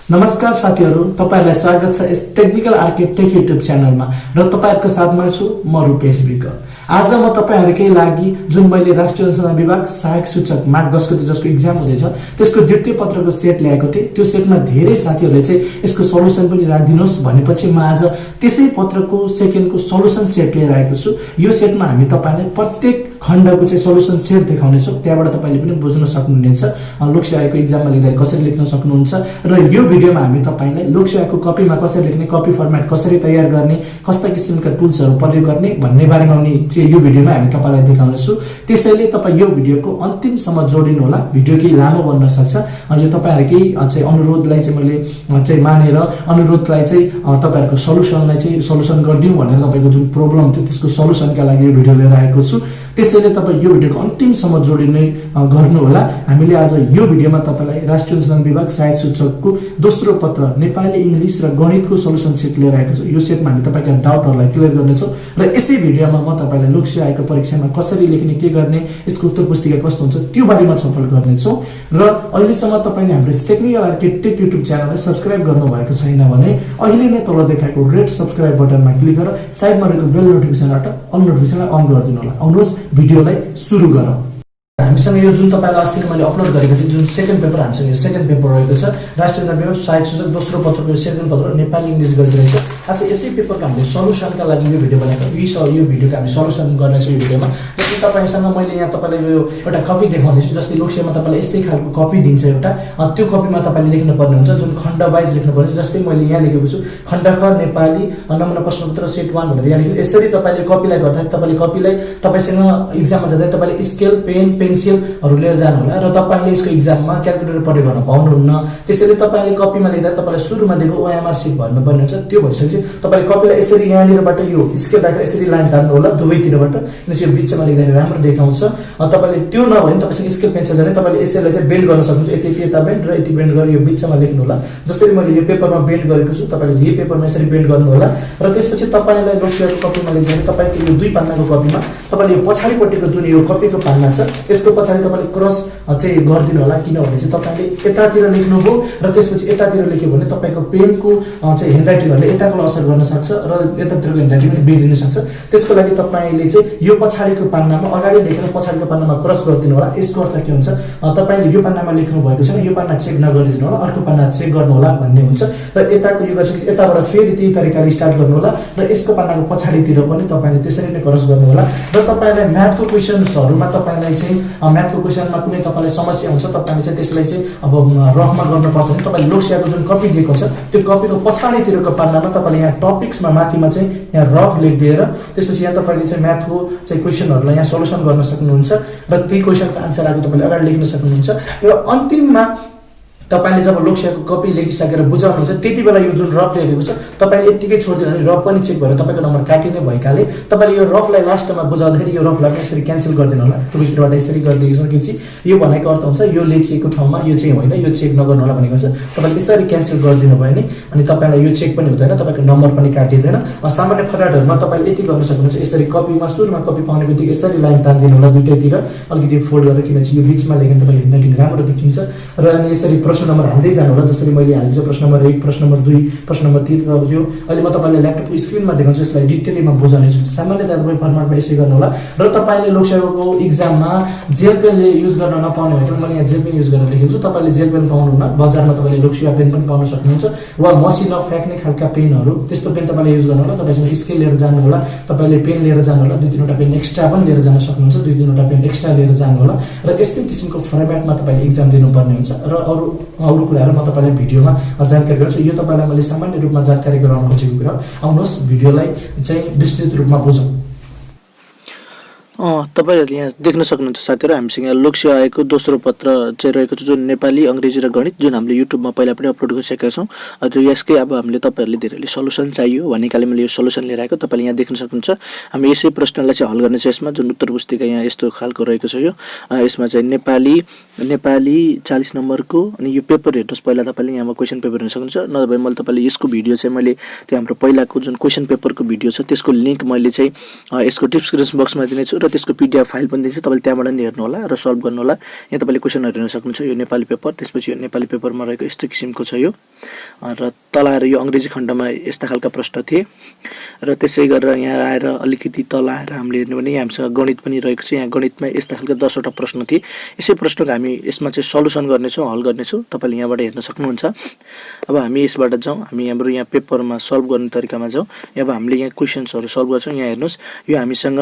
नमस्कार साथीहरु, तपाईहरुलाई स्वागत छ यस टेक्निकल आर्किटेक्ट युट्युब च्यानलमा र तपाईहरुको साथमा छु म रूपेश विक। आज म तपाईहरुकै लागि जुन मैले राष्ट्रिय अनुसन्धान विभाग सहायक सूचक माघ 10 गते जसको एक्जाम हुँदैछ त्यसको द्वितीय पत्रको सेट ल्याएको थिए। त्यो सेटमा धेरै साथीहरुले चाहिँ यसको सल्युसन पनि राखिदिनुस् भनेपछि म आज त्यसै पत्रको सेकेन्डको सल्युसन सेट लिएर आएको छु। यो सेटमा हामी तपाईलाई प्रत्येक खण्डको चाहिँ सल्युसन सेट देखाउने छौं। त्यहाँबाट तपाईले पनि बुझ्न सक्नुहुनेछ लोकसेवाको एक्जाममा लेख्दा कसरी लेख्न सक्नुहुन्छ र यो भिडियोमा हामी तपाईलाई लोकसेवाको कपीमा कसरी लेख्ने, कपी फर्मेट कसरी तयार गर्ने, कस्ता किसिमका टुल्सहरु प्रयोग गर्ने भन्ने बारेमा पनि यो भिडियोमा हामी तपाईलाई देखाउने छौं। त्यसैले तपाई यो भिडियोको अन्तिमसम्म जोडिनु होला। भिडियो केही लामो बन्न सक्छ। यो तपाईहरुकै चाहिँ अनुरोधलाई चाहिँ मैले चाहिँ मानेर अनुरोधलाई चाहिँ तपाईहरुको सल्युसनलाई चाहिँ सल्युसन गर्दियौ भनेर तपाईको जुन प्रब्लम थियो त्यसको सल्युसनका लागि यो भिडियो लिएर आएको छु। त्यसैले तपाई यो भिडियोको अन्तिमसम्म जोडिने गर्नु होला। हामीले आज यो भिडियोमा तपाईलाई राष्ट्रिय अनुसन्धान विभाग सहायक सूचकको दोस्रो पत्र नेपाली, इंग्लिश र गणितको सल्युसन सेट लिएर आएको छु। यो सेटमा हामी तपाईका डाउटहरुलाई क्लियर गर्नेछौं र यसै भिडियोमा म तपाईलाई लोकसेवा आयोगको परीक्षामा कसरी लेख्ने, के गर्ने, यसको उत्तर पुस्तिका कस्तो हुन्छ त्यो बारेमा छलफल गर्नेछौं। र अहिलेसम्म तपाईले हाम्रो टेक्निकल आर्किटेक्ट युट्युब च्यानललाई सब्स्क्राइब गर्नुभएको छैन भने अहिले नै तल देखाएको रेड सब्स्क्राइब बटनमा क्लिक गरेर साइडमा रहेको बेल नोटिफिकेसनबाट अल नोटिफिकेसनलाई अन गरिदिनु होला। आउनुहोस् भिडियोलाई सुरु गरौँ। हामीसँग यो जुन तपाईलाई अस्ति मैले अपलोड गरेको थिएँ जुन सेकेन्ड पेपर हामीसँग यो सेकेन्ड पेपर रहेको छ राष्ट्रिय अनुसन्धान विभाग सहायक सूचक दोस्रो पत्रको सेकेन्ड पत्र नेपाली, इंग्लिश गणित रहेछ। आज यसै पेपरको हामीले सल्युसनका लागि यो भिडियो बनाएको। यो भिडियोको हामी सल्युसन गर्नेछौँ यो भिडियोमा। जस्तै तपाईसँग मैले यहाँ तपाईलाई यो एउटा कपी देखाउँदैछु। जस्तै लोकसेवामा तपाईलाई यस्तै खालको कपी दिन्छ एउटा, त्यो कपीमा तपाईले लेख्न पर्ने हुन्छ जुन खण्ड वाइज लेख्न पर्छ। जस्तै मैले यहाँ लेखेको छु खण्ड ख नेपाली नमुना प्रश्नपत्र सेट 1 भनेर यहाँ लेखेको। यसरी तपाईले कपीलाई गर्दा तपाईले कपीलाई तपाईसँग एक्जाममा जाँदा तपाईले स्केल, पेन, पेन्सिलहरु लिएर जानु होला र तपाईले यसको एक्जाममा क्याल्कुलेटर प्रयोग गर्न पाउनुहुन्न। त्यसैले तपाईले कपीमा लेख्दा तपाईलाई सुरुमा दिएको ओएमआर सिट भन्नु पर्ने हुन्छ। त्यो भइसकेपछि तपाईले कपीलाई यसरी यहाँनिरबाट यो स्केल राखेर यसरी लाइन तान्नु होला दुवैतिरबाट, किनकि यो बीचमा लेख्दा राम्रो देखाउँछ। तपाईले त्यो नभए पनि तपाईसँग स्केल पेन्सिल छैन तपाईले यसैलाई चाहिँ बेन्ड गर्न सक्नुहुन्छ। यति यता बेन्ड र यति बेन्ड गरेर यो बीचमा लेख्नु होला। जसरी मैले यो पेपरमा बेन्ड गरेको छु तपाईले यो पेपरमा यसरी बेन्ड गर्नु होला। र त्यसपछि तपाईलाई लोकसेवाको कपीमा लेख्दा तपाईको यो दुई पान्नाको कपीमा तपाईले यो पछाडीपट्टिको जुन यो कपीको पान्ना छ यसको पछाडी तपाईले क्रस चाहिँ गरिदिनु होला। किनभने चाहिँ तपाईले यतातिर लेख्नुभयो र त्यसपछि यतातिर लेख्यो भने तपाईको पेनको चाहिँ ह्यान्डराइटिङहरुले यताको असर गर्न सक्छ र यतातिरको ह्यान्डराइटिङ पनि बिग्रिन सक्छ। त्यसको लागि तपाईले चाहिँ यो पछाडीको पान्नामा अगाडि लेखेर पछाडीको पान्नामा क्रस गरिदिनु होला। यसको अर्थ के हुन्छ, तपाईले यो पान्नामा लेख्नु भएको छैन यो पान्ना चेक नगरिदिनु होला, अर्को पान्ना चेक गर्नु होला भन्ने हुन्छ। र यताको यो गरेपछि यताबाट फेरि त्यही तरिकाले स्टार्ट गर्नु होला र यसको पान्नाको पछाडीतिर पनि तपाईले त्यसरी नै क्रस गर्नु होला। र तपाईलाई म्याथको क्वेशन्सहरुमा तपाईलाई चाहिँ म्याथको क्वेशनमा कुनै तपाईलाई समस्या हुन्छ तपाईले चाहिँ त्यसलाई चाहिँ अब रफमा गर्नुपर्छ भने तपाईले लोकसेवाको जुन कपी दिएको छ त्यो कपीको पछाडीतिरको पान्नामा तपाईले यहाँ टपिक्समा माथिमा चाहिँ यहाँ रफ लेखिदिएर त्यसपछि यहाँ तपाईले चाहिँ म्याथको चाहिँ क्वेशनहरुलाई यहाँ सल्युसन गर्न सक्नुहुन्छ र त्यही क्वेशनको आन्सर आएको तपाईले अगाडि लेख्न सक्नुहुन्छ। र अन्तिममा तपाईले जब लोकसेवाको कपी लेखिसकेर बुझाउनुहुन्छ त्यति बेला यो जुन रफ लेखेको छ तपाईले यतिकै छोड्दिनु भने रफ पनि चेक भएर तपाईको नम्बर काटिने भएकाले तपाईले यो रफलाई लास्टमा बुझाउँदाखेरि यो रफलाई पनि यसरी क्यान्सल गरिदिनु होला। त्यो भित्रबाट यसरी गरिदिएपछि यो भनेको अर्थ हुन्छ यो लेखिएको ठाउँमा यो चाहिँ होइन, यो चेक नगर्नु होला भनेको हुन्छ। तपाईले यसरी क्यान्सल गरिदिनु भयो नि अनि तपाईलाई यो चेक पनि हुँदैन, तपाईको नम्बर पनि काटिदैन। सामान्य फर्मेटहरुमा तपाईले यति गर्न सक्नुहुन्छ, यसरी कपीमा सुरुमा कपी पाउने बित्तिकै यसरी लाइन तान्दिनु होला दुईटैतिर अलिकति फोल्ड गरेर, किनकि यो बीचमा लेख्दा तपाईको ह्यान्डराइटिङ राम्रो देखिन्छ। र अनि यसरी प्रश्न नम्बर हाल्दै जानु होला। जसरी मैले हालेको प्रश्न नम्बर 1, प्रश्न नम्बर 2, प्रश्न नम्बर 3 र यो अहिले म तपाईलाई ल्यापटपको स्क्रिनमा देखाउँछु। यसलाई डिटेलमा बुझाउने छु। सामान्यतया तपाई फर्मेटमा यसै गर्नु होला। र तपाईले लोकसेवाको एक्जाममा जेल पेनले युज गर्न नपाउने भए पनि मैले यहाँ जेल पेन युज गरेर लेखेको छु। तपाईले जेल पेन पाउनुहुन्न, बजारमा तपाईले लोकसेवा पेन पनि पाउन सक्नुहुन्छ वा मसिनमा फ्याक्ने खालका पेनहरु त्यस्तो पेन तपाईले युज गर्नु होला। तपाईसँग स्केल लिएर जानु होला, तपाईले पेन लिएर जानु होला, दुई तीनवटा पेन एक्स्ट्रा पनि लिएर जान सक्नुहुन्छ, दुई तीनवटा पेन एक्स्ट्रा लिएर जानु होला। र यस्तै किसिमको फर्मेटमा तपाईले एक्जाम दिनुपर्ने हुन्छ। र अरु कुराहरु म तपाईलाई भिडियोमा जानकारी गराउँछु। यो तपाईलाई मैले सामान्य रूपमा जानकारी गराउन खोजेको कुरा। आउनुहोस् भिडियोलाई चाहिँ विस्तृत रूपमा बुझौं। तपाईहरुले यहाँ देख्न सक्नुहुन्छ साथीहरु हामीसँग यहाँ लोकसेवा आयोगको दोस्रो पत्र चाहिँ रहेको छ जुन नेपाली, अंग्रेजी र गणित जुन हामीले युट्युबमा पहिला पनि अपलोड गरिसकेका छौं। त्यो यसकै अब हामीले तपाईहरुले धेरैले सल्युसन चाहियो भनेकाले मैले यो सल्युसन लिएर आएको। तपाईले यहाँ देख्न सक्नुहुन्छ हामी यसै प्रश्नलाई चाहिँ हल गर्ने छ। यसमा जुन उत्तर पुस्तिका यहाँ यस्तो खालको रहेको छ। यो यसमा चाहिँ नेपाली 40 नम्बरको अनि यो पेपर हेर्नुस्। पहिला तपाईले यहाँमा क्वेशन पेपर हेर्न सक्नुहुन्छ। नभए मैले तपाईले यसको भिडियो चाहिँ मैले त्यो हाम्रो पहिलाको जुन क्वेशन पेपरको भिडियो छ त्यसको लिंक मैले चाहिँ यसको डिस्क्रिप्सन बक्समा दिनेछु र र त्यसको PDF फाइल पनि दिन्छु, तपाईँले त्यहाँबाट नि हेर्नु होला र सल्भ गर्नु होला। यहाँ तपाईँले क्वेसनहरू हेर्न सक्नुहुन्छ। यो नेपाली पेपर, त्यसपछि यो नेपाली पेपरमा रहेको यस्तो किसिमको छ यो, र तल आएर यो अङ्ग्रेजी खण्डमा यस्ता खालका प्रश्न थिए, र त्यसै गरेर यहाँ आएर अलिकति तल आएर हामीले हेर्नु भने हामीसँग गणित पनि रहेको छ। यहाँ गणितमा यस्ता खालका 10वटा प्रश्न थिए। यसै प्रश्नको हामी यसमा चाहिँ सल्युसन गर्नेछौँ, हल गर्नेछौँ, तपाईँले यहाँबाट हेर्न सक्नुहुन्छ। अब हामी यसबाट जाउँ, हामी हाम्रो यहाँ पेपरमा सल्भ गर्ने तरिकामा जाउँ। अब हामीले यहाँ क्वेसन्सहरू सल्भ गर्छौँ। यहाँ हेर्नुहोस्, यो हामीसँग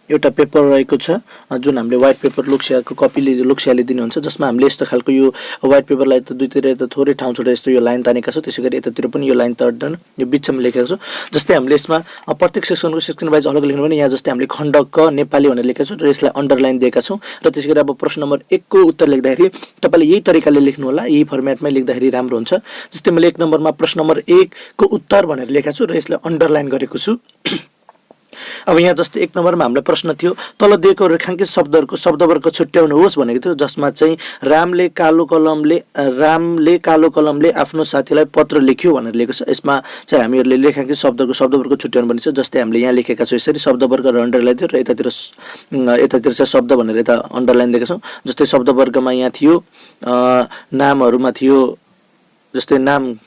एउटा पेपर रहेको छ जुन हामीले व्हाइट पेपर लोकसेवाको कपीले लोकसेवाले दिनुहुन्छ, जसमा हामीले यस्तो खालको यो व्हाइट पेपरलाई त दुईतिर यता थोरै ठाउँ छोडेर यस्तो यो लाइन तानेका छौँ। त्यसै गरी यतातिर पनि यो लाइन तान्दैन, यो बिचमा लेखेको छौँ। जस्तै हामीले यसमा प्रत्येक सेक्सनको सेक्सन वाइज अलग लेख्नु भने यहाँ जस्तै हामीले खण्ड क नेपाली भनेर लेखेका छौँ र यसलाई अन्डरलाइन दिएका छौँ। र त्यसै गरी अब प्रश्न नम्बर 1 को उत्तर लेख्दाखेरि तपाईँले यही तरिकाले लेख्नु होला, यही फर्मेटमै लेख्दाखेरि राम्रो हुन्छ। जस्तै मैले 1 नम्बरमा प्रश्न नम्बर 1 को उत्तर भनेर लेखेको छु र यसलाई अन्डरलाइन गरेको छु। अब यहाँ जस्तै 1 नम्बरमा हाम्रो प्रश्न थियो, तल दिएको रेखाङ्कित शब्दहरूको शब्दवर्ग छुट्याउनुहोस् भनेको थियो, जसमा चाहिँ रामले कालो कलमले आफ्नो साथीलाई पत्र लेख्यो भनेर लेखेको छ। यसमा चाहिँ हामीहरूले रेखाङ्कित शब्दको शब्दवर्ग छुट्याउनु पर्ने छ। जस्तै हामीले यहाँ लेखेका छौँ यसरी शब्दवर्ग र अन्डरलाइन थियो, र यतातिर चाहिँ शब्द भनेर यता अन्डरलाइन दिएका छौँ। जस्तै शब्दवर्गमा यहाँ थियो नामहरूमा थियो, जस्तै नाम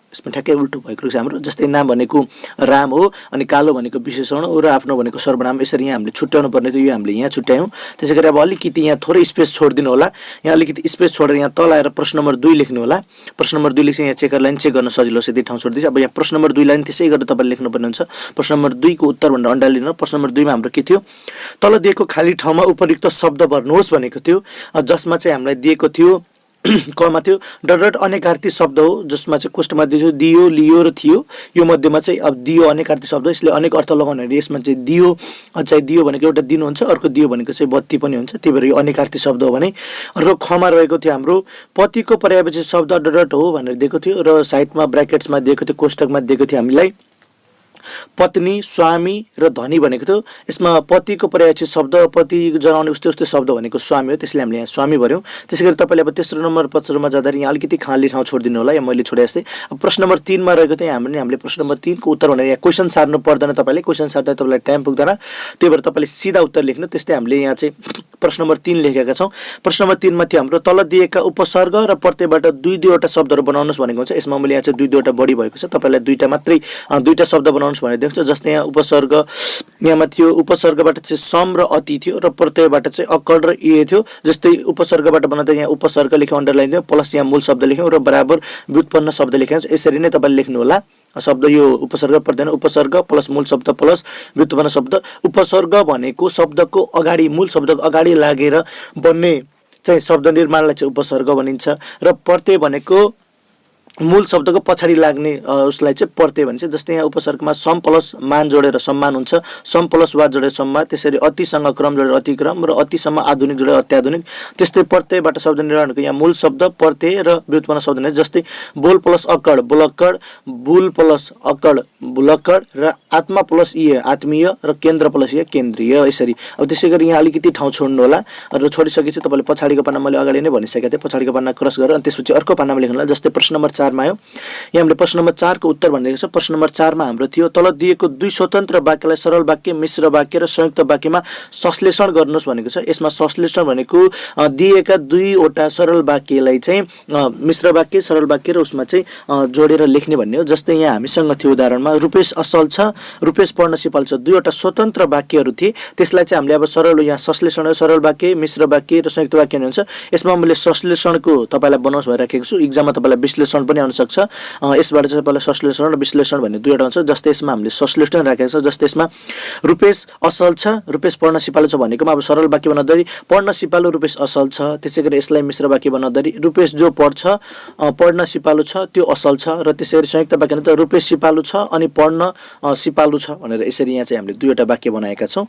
यसमा ठ्याक्कै उल्टो भएको छ हाम्रो। जस्तै नाम भनेको राम हो, अनि कालो भनेको विशेषण हो, र आफ्नो भनेको सर्वनाम। यसरी यहाँ हामीले छुट्याउनु पर्ने थियो, यो हामीले यहाँ छुट्यायौँ। त्यसै गरी अब अलिकति यहाँ थोरै स्पेस छोडिदिनु होला। यहाँ अलिकति स्पेस छोडेर यहाँ तल आएर प्रश्न नम्बर 2 लेख्नु होला। प्रश्न नम्बर 2 लेख्छ, यहाँ चेकर लाइन चेक गर्न सजिलो छ, यति ठाउँ छोडिदिन्छ। अब यहाँ प्रश्न नम्बर 2 लाइन त्यसै गरेर तपाईँले लेख्नुपर्ने हुन्छ। प्रश्न नम्बर 2 को उत्तर भनेर अन्डरलाइन। प्रश्न नम्बर 2 मा हाम्रो के थियो, तल दिएको खाली ठाउँमा उपयुक्त शब्द भर्नुहोस् भनेको थियो, जसमा चाहिँ हामीलाई दिएको थियो कमा थियो डट अनेकार्थी शब्द हो, जसमा चाहिँ कोष्टकमा दियो दियो, लियो र थियो। यो मध्येमा चाहिँ अब दियो अनेकार्थी शब्द, यसले अनेक अर्थ लगाउनु भने यसमा चाहिँ दियो चाहिँ दियो भनेको एउटा दिन हुन्छ, अर्को दियो भनेको चाहिँ बत्ती पनि हुन्छ, त्यही भएर यो अनेकार्थी शब्द हो भने। अर्को खमा रहेको थियो हाम्रो पतिको पर्यायवाची शब्द डट हो भनेर दिएको थियो, र साइडमा ब्र्याकेट्समा दिएको थियो, कोष्टकमा दिएको थियो हामीलाई पत्नी, स्वामी र धनी भनेको थियो। यसमा पतिको पर्यायवाची शब्द, पति जनाउने उस्तै उस्तै शब्द भनेको स्वामी हो, त्यसले हामीले यहाँ स्वामी भर्यौँ। त्यसै गरी तपाईँले अब तेस्रो नम्बर पछिमा जाँदाखेरि यहाँ अलिकति खाली ठाउँ छोडिदिनु होला, यहाँ मैले छोडे जस्तै। अब प्रश्न नम्बर 3 मा रहेको थियो हामीले प्रश्न नम्बर 3 को उत्तर भनेर यहाँ क्वेसन सार्नु पर्दैन, तपाईँले क्वेसन सार्दा तपाईँलाई टाइम पुग्दैन, त्यही भएर तपाईँले सिधा उत्तर लेख्नु। त्यस्तै हामीले यहाँ चाहिँ प्रश्न नम्बर 3 लेखेका छौँ। प्रश्न नम्बर 3 मा थियो हाम्रो तल दिएका उपसर्ग र प्रत्ययबाट दुईवटा शब्दहरू बनाउनुहोस् भनेको हुन्छ। यसमा मैले यहाँ चाहिँ दुईवटा बढी भएको छ, तपाईँलाई दुईटा शब्द बनाउनुहोस् भनेर दिएको छ। जस्तै यहाँ उपसर्ग यहाँमा थियो, उपसर्गबाट चाहिँ सम र अति थियो, र प्रत्ययबाट चाहिँ अकड र इए थियो। जस्तै उपसर्गबाट बनाउँदा यहाँ उपसर्ग लेख्यौँ, अन्डरलाइन दियौँ, प्लस यहाँ मूल शब्द लेख्यौँ र बराबर व्युत्पन्न शब्द लेख्यौँ। यसरी नै तपाईँले लेख्नु होला शब्द, यो उपसर्ग पर्दैन, उपसर्ग प्लस मूल शब्द प्लस व्युत्पन्न शब्द। उपसर्ग भनेको शब्दको अगाडि, मूल शब्दको अगाडि लागेर बन्ने चाहिँ शब्द निर्माणलाई चाहिँ उपसर्ग भनिन्छ, र प्रत्यय भनेको मूल शब्दको पछाडि लाग्ने उसलाई चाहिँ प्रत्यय भनिन्छ। जस्तै यहाँ उपसर्गमा सम प्लस मान जोडेर सम्मान हुन्छ, सम प्लस वाद जोडेर सम्मान, त्यसरी अतिसँग क्रम जोडेर अतिक्रम, र अतिसम्म आधुनिक जोडेर अत्याधुनिक। त्यस्तै प्रत्ययबाट शब्द निर्माणको यहाँ मूल शब्द प्रत्यय र व्युत्पन्न शब्द निर्माण। जस्तै बोल प्लस अकड बुलक्कड, बुल प्लस अकड बुलक्कड, र आत्मा प्लस इए आत्मीय, र केन्द्र प्लस इए केन्द्रीय। यसरी अब त्यसै गरी यहाँ अलिकति ठाउँ छोड्नु होला, र छोडिसकेपछि तपाईँले पछाडिको पाना मैले अगाडि नै भनिसकेको थिएँ, पछाडिको पाना क्रस गरेर अनि त्यसपछि अर्को पानामा लेख्नु होला। जस्तै प्रश्न नम्बर 4 मा आयो, यहाँ हामीले प्रश्न नम्बर 4 को उत्तर भनेको छ। प्रश्न नम्बर 4 मा हाम्रो थियो तल दिएको दुई स्वतन्त्र वाक्यलाई सरल वाक्य, मिश्र वाक्य र संयुक्त वाक्यमा संश्लेषण गर्नुहोस् भनेको छ। यसमा संश्लेषण भनेको दिएका दुईवटा सरल वाक्यलाई चाहिँ मिश्र वाक्य, सरल वाक्य र उसमा चाहिँ जोडेर लेख्ने भन्ने हो। जस्तै यहाँ हामीसँग थियो उदाहरणमा रुपेश असल छ, रुपेश पढ्न सिपालु छ, दुईवटा स्वतन्त्र वाक्यहरू थिए, त्यसलाई चाहिँ हामीले अब सरल यहाँ संश्लेषण, सरल वाक्य, मिश्र वाक्य र संयुक्त वाक्य हुन्छ। यसमा मैले संश्लेषणको तपाईँलाई बनाउनुहोस् भनेर राखेको छु, इक्जाममा तपाईँलाई विश्लेषण पनि आउन सक्छ। यसबाट चाहिँ तपाईँलाई संश्लेषण र विश्लेषण भन्ने दुईवटा हुन्छ। जस्तै यसमा हामीले संश्लेषण राखेको छ। जस्तै यसमा रुपेश असल छ, रुपेश पढ्न सिपालु छ भनेकोमा अब सरल वाक्य बनाउँदाखेरि पढ्न सिपालु रुपेश असल छ। त्यसै गरी यसलाई मिश्र वाक्य बनाउँदाखेरि रुपेश जो पढ्छ, पढ्न सिपालु छ त्यो असल छ, र त्यसै गरी संयुक्त वाक्य त रुपेश सिपालु छ अनि पढ्न सिपालु छ भनेर यसरी यहाँ चाहिँ हामीले दुईवटा वाक्य बनाएका छौँ।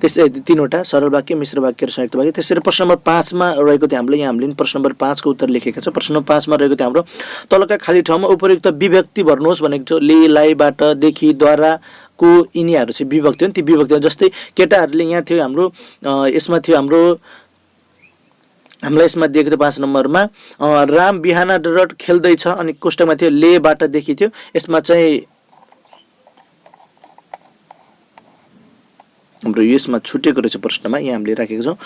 त्यसै तीनवटा सरल वाक्य, मिश्र वाक्य र संयुक्त वाक्य। त्यसरी प्रश्न नम्बर 5 मा रहेको थियो हामीले, यहाँ हामीले प्रश्न नम्बर 5 को उत्तर लेखेका छौँ। प्रश्न नम्बर 5 मा रहेको थियो हाम्रो तलका खाली ठाउँमा उपयुक्त विभक्ति भर्नुहोस् भनेको थियो। ले, लाइबाट, देखि, द्वारा को यिनीहरू चाहिँ विभक्ति हो नि, ती विभक्ति। जस्तै केटाहरूले यहाँ थियो हाम्रो, यसमा थियो हामीलाई यसमा दिएको थियो 5 नम्बरमा राम बिहान डट खेल्दैछ, अनि कोष्टकमा थियो लेबाट देखि थियो। यसमा चाहिँ हाम्रो यसमा छुटेको रहेछ प्रश्नमा, यहाँ हामीले राखेको छौँ।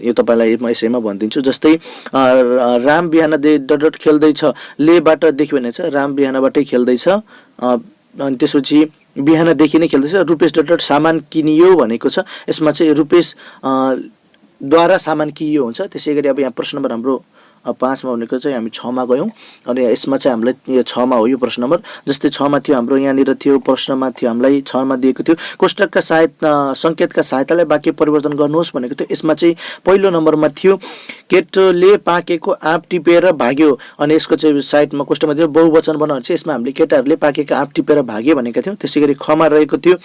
यो तपाईँलाई म यसैमा भनिदिन्छु। जस्तै राम बिहान डट खेल्दैछ, लेबाट देखि भनेको छ, राम बिहानबाटै खेल्दैछ। अनि त्यसपछि बिहानदेखि नै खेल्दैछ, रुपेश डट सामान किनियो भनेको छ। यसमा चाहिँ रुपेश द्वारा सामान किनियो हुन्छ। त्यसै गरी अब यहाँ प्रश्न नम्बर हाम्रो 5 मा भनेको चाहिँ हामी 6 मा गयौँ अनि यसमा चाहिँ हामीलाई यो 6 मा हो यो प्रश्न नम्बर। जस्तै 6 मा थियो हाम्रो यहाँनिर थियो प्रश्नमा थियो हामीलाई 6 मा दिएको थियो कोष्टकका सङ्केतका सहायताले वाक्य परिवर्तन गर्नुहोस् भनेको थियो। यसमा चाहिँ पहिलो नम्बरमा थियो केटोले पाकेको आँप टिपेर भाग्यो अनि यसको चाहिँ साइडमा कोष्टकमा थियो बहुवचन बनाउनु छ। यसमा हामीले केटाहरूले पाकेको आँप टिपेर भागे भनेका थियौँ। त्यसै गरी खमा रहेको थियो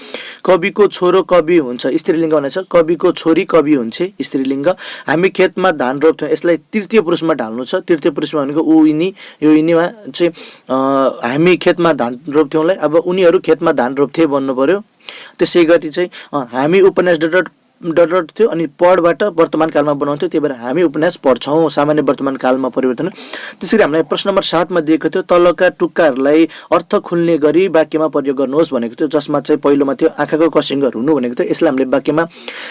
कविको छोरो कवि हुन्छ, स्त्रीलिङ्ग भनेको छ, कविको छोरी कवि हुन्छ स्त्रीलिङ्ग। हामी खेतमा धान रोप्थ्यौँ, यसलाई तृतीय पुरुषमा ढाल्नु छ। तृतीय पुरुषमा भनेको ऊ यिनी, यो यिनीमा चाहिँ हामी खेतमा धान रोप्थ्यौँलाई अब उनीहरू खेतमा धान रोप्थे भन्नु पर्यो। त्यसै गरी चाहिँ हामी उपन्यास डट थियो अनि पढबाट वर्तमान कालमा बनाउँथ्यो, त्यही भएर हामी उपन्यास पढ्छौँ, सामान्य वर्तमान कालमा परिवर्तन। त्यसरी हामीलाई प्रश्न नम्बर 7 मा दिएको थियो तलका टुक्काहरूलाई अर्थ खुल्ने गरी वाक्यमा प्रयोग गर्नुहोस् भनेको थियो। जसमा चाहिँ पहिलोमा थियो आँखाको कसिङ्गर हुनु भनेको थियो। यसलाई हामीले वाक्यमा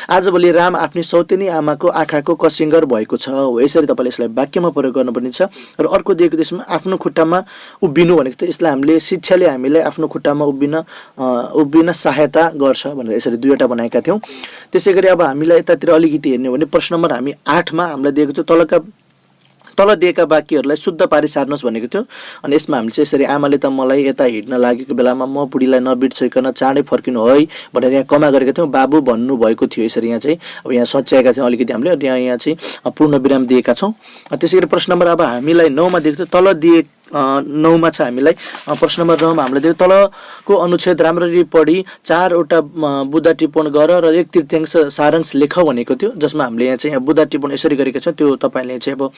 आजभोलि राम आफ्नी सौतेनी आमाको आँखाको कसिङ्गर भएको छ हो, यसरी तपाईँले यसलाई वाक्यमा प्रयोग गर्नुपर्ने छ। र अर्को दिएको त्यसमा आफ्नो खुट्टामा उभिनु भनेको थियो। यसलाई हामीले शिक्षाले हामीलाई आफ्नो खुट्टामा उभिन सहायता गर्छ भनेर यसरी दुईवटा बनाएका थियौँ। त्यसै गरी अब हामीलाई यतातिर अलिकति हेर्ने हो भने प्रश्न नम्बर हामी 8 मा हामीलाई दिएको थियो तल दिएका वाक्यहरूलाई शुद्ध पारी सार्नुहोस् भनेको थियो। अनि यसमा हामीले चाहिँ यसरी आमाले त मलाई यता हिँड्न लागेको बेलामा म बुढीलाई नबिर्सैकन चाँडै फर्किनु है भनेर यहाँ कमा गरेका थियौँ, बाबु भन्नुभएको थियो। यसरी यहाँ चाहिँ अब यहाँ सच्याएका थियौँ अलिकति हामीले, यहाँ चाहिँ पूर्ण विराम दिएका छौँ। त्यसै गरी प्रश्न नम्बर अब हामीलाई 9 मा दिएको थियो तल दिए 9 मा छ हामीलाई प्रश्न नम्बर 9 मा हामीले दिएको तलको अनुच्छेद राम्ररी पढी 4 वटा बुदा टिप्पण गर र 1/3 सारांश लेख भनेको थियो। जसमा हामीले यहाँ चाहिँ बुदा टिप्पण यसरी गरेका छौँ, त्यो तपाईँले चाहिँ अब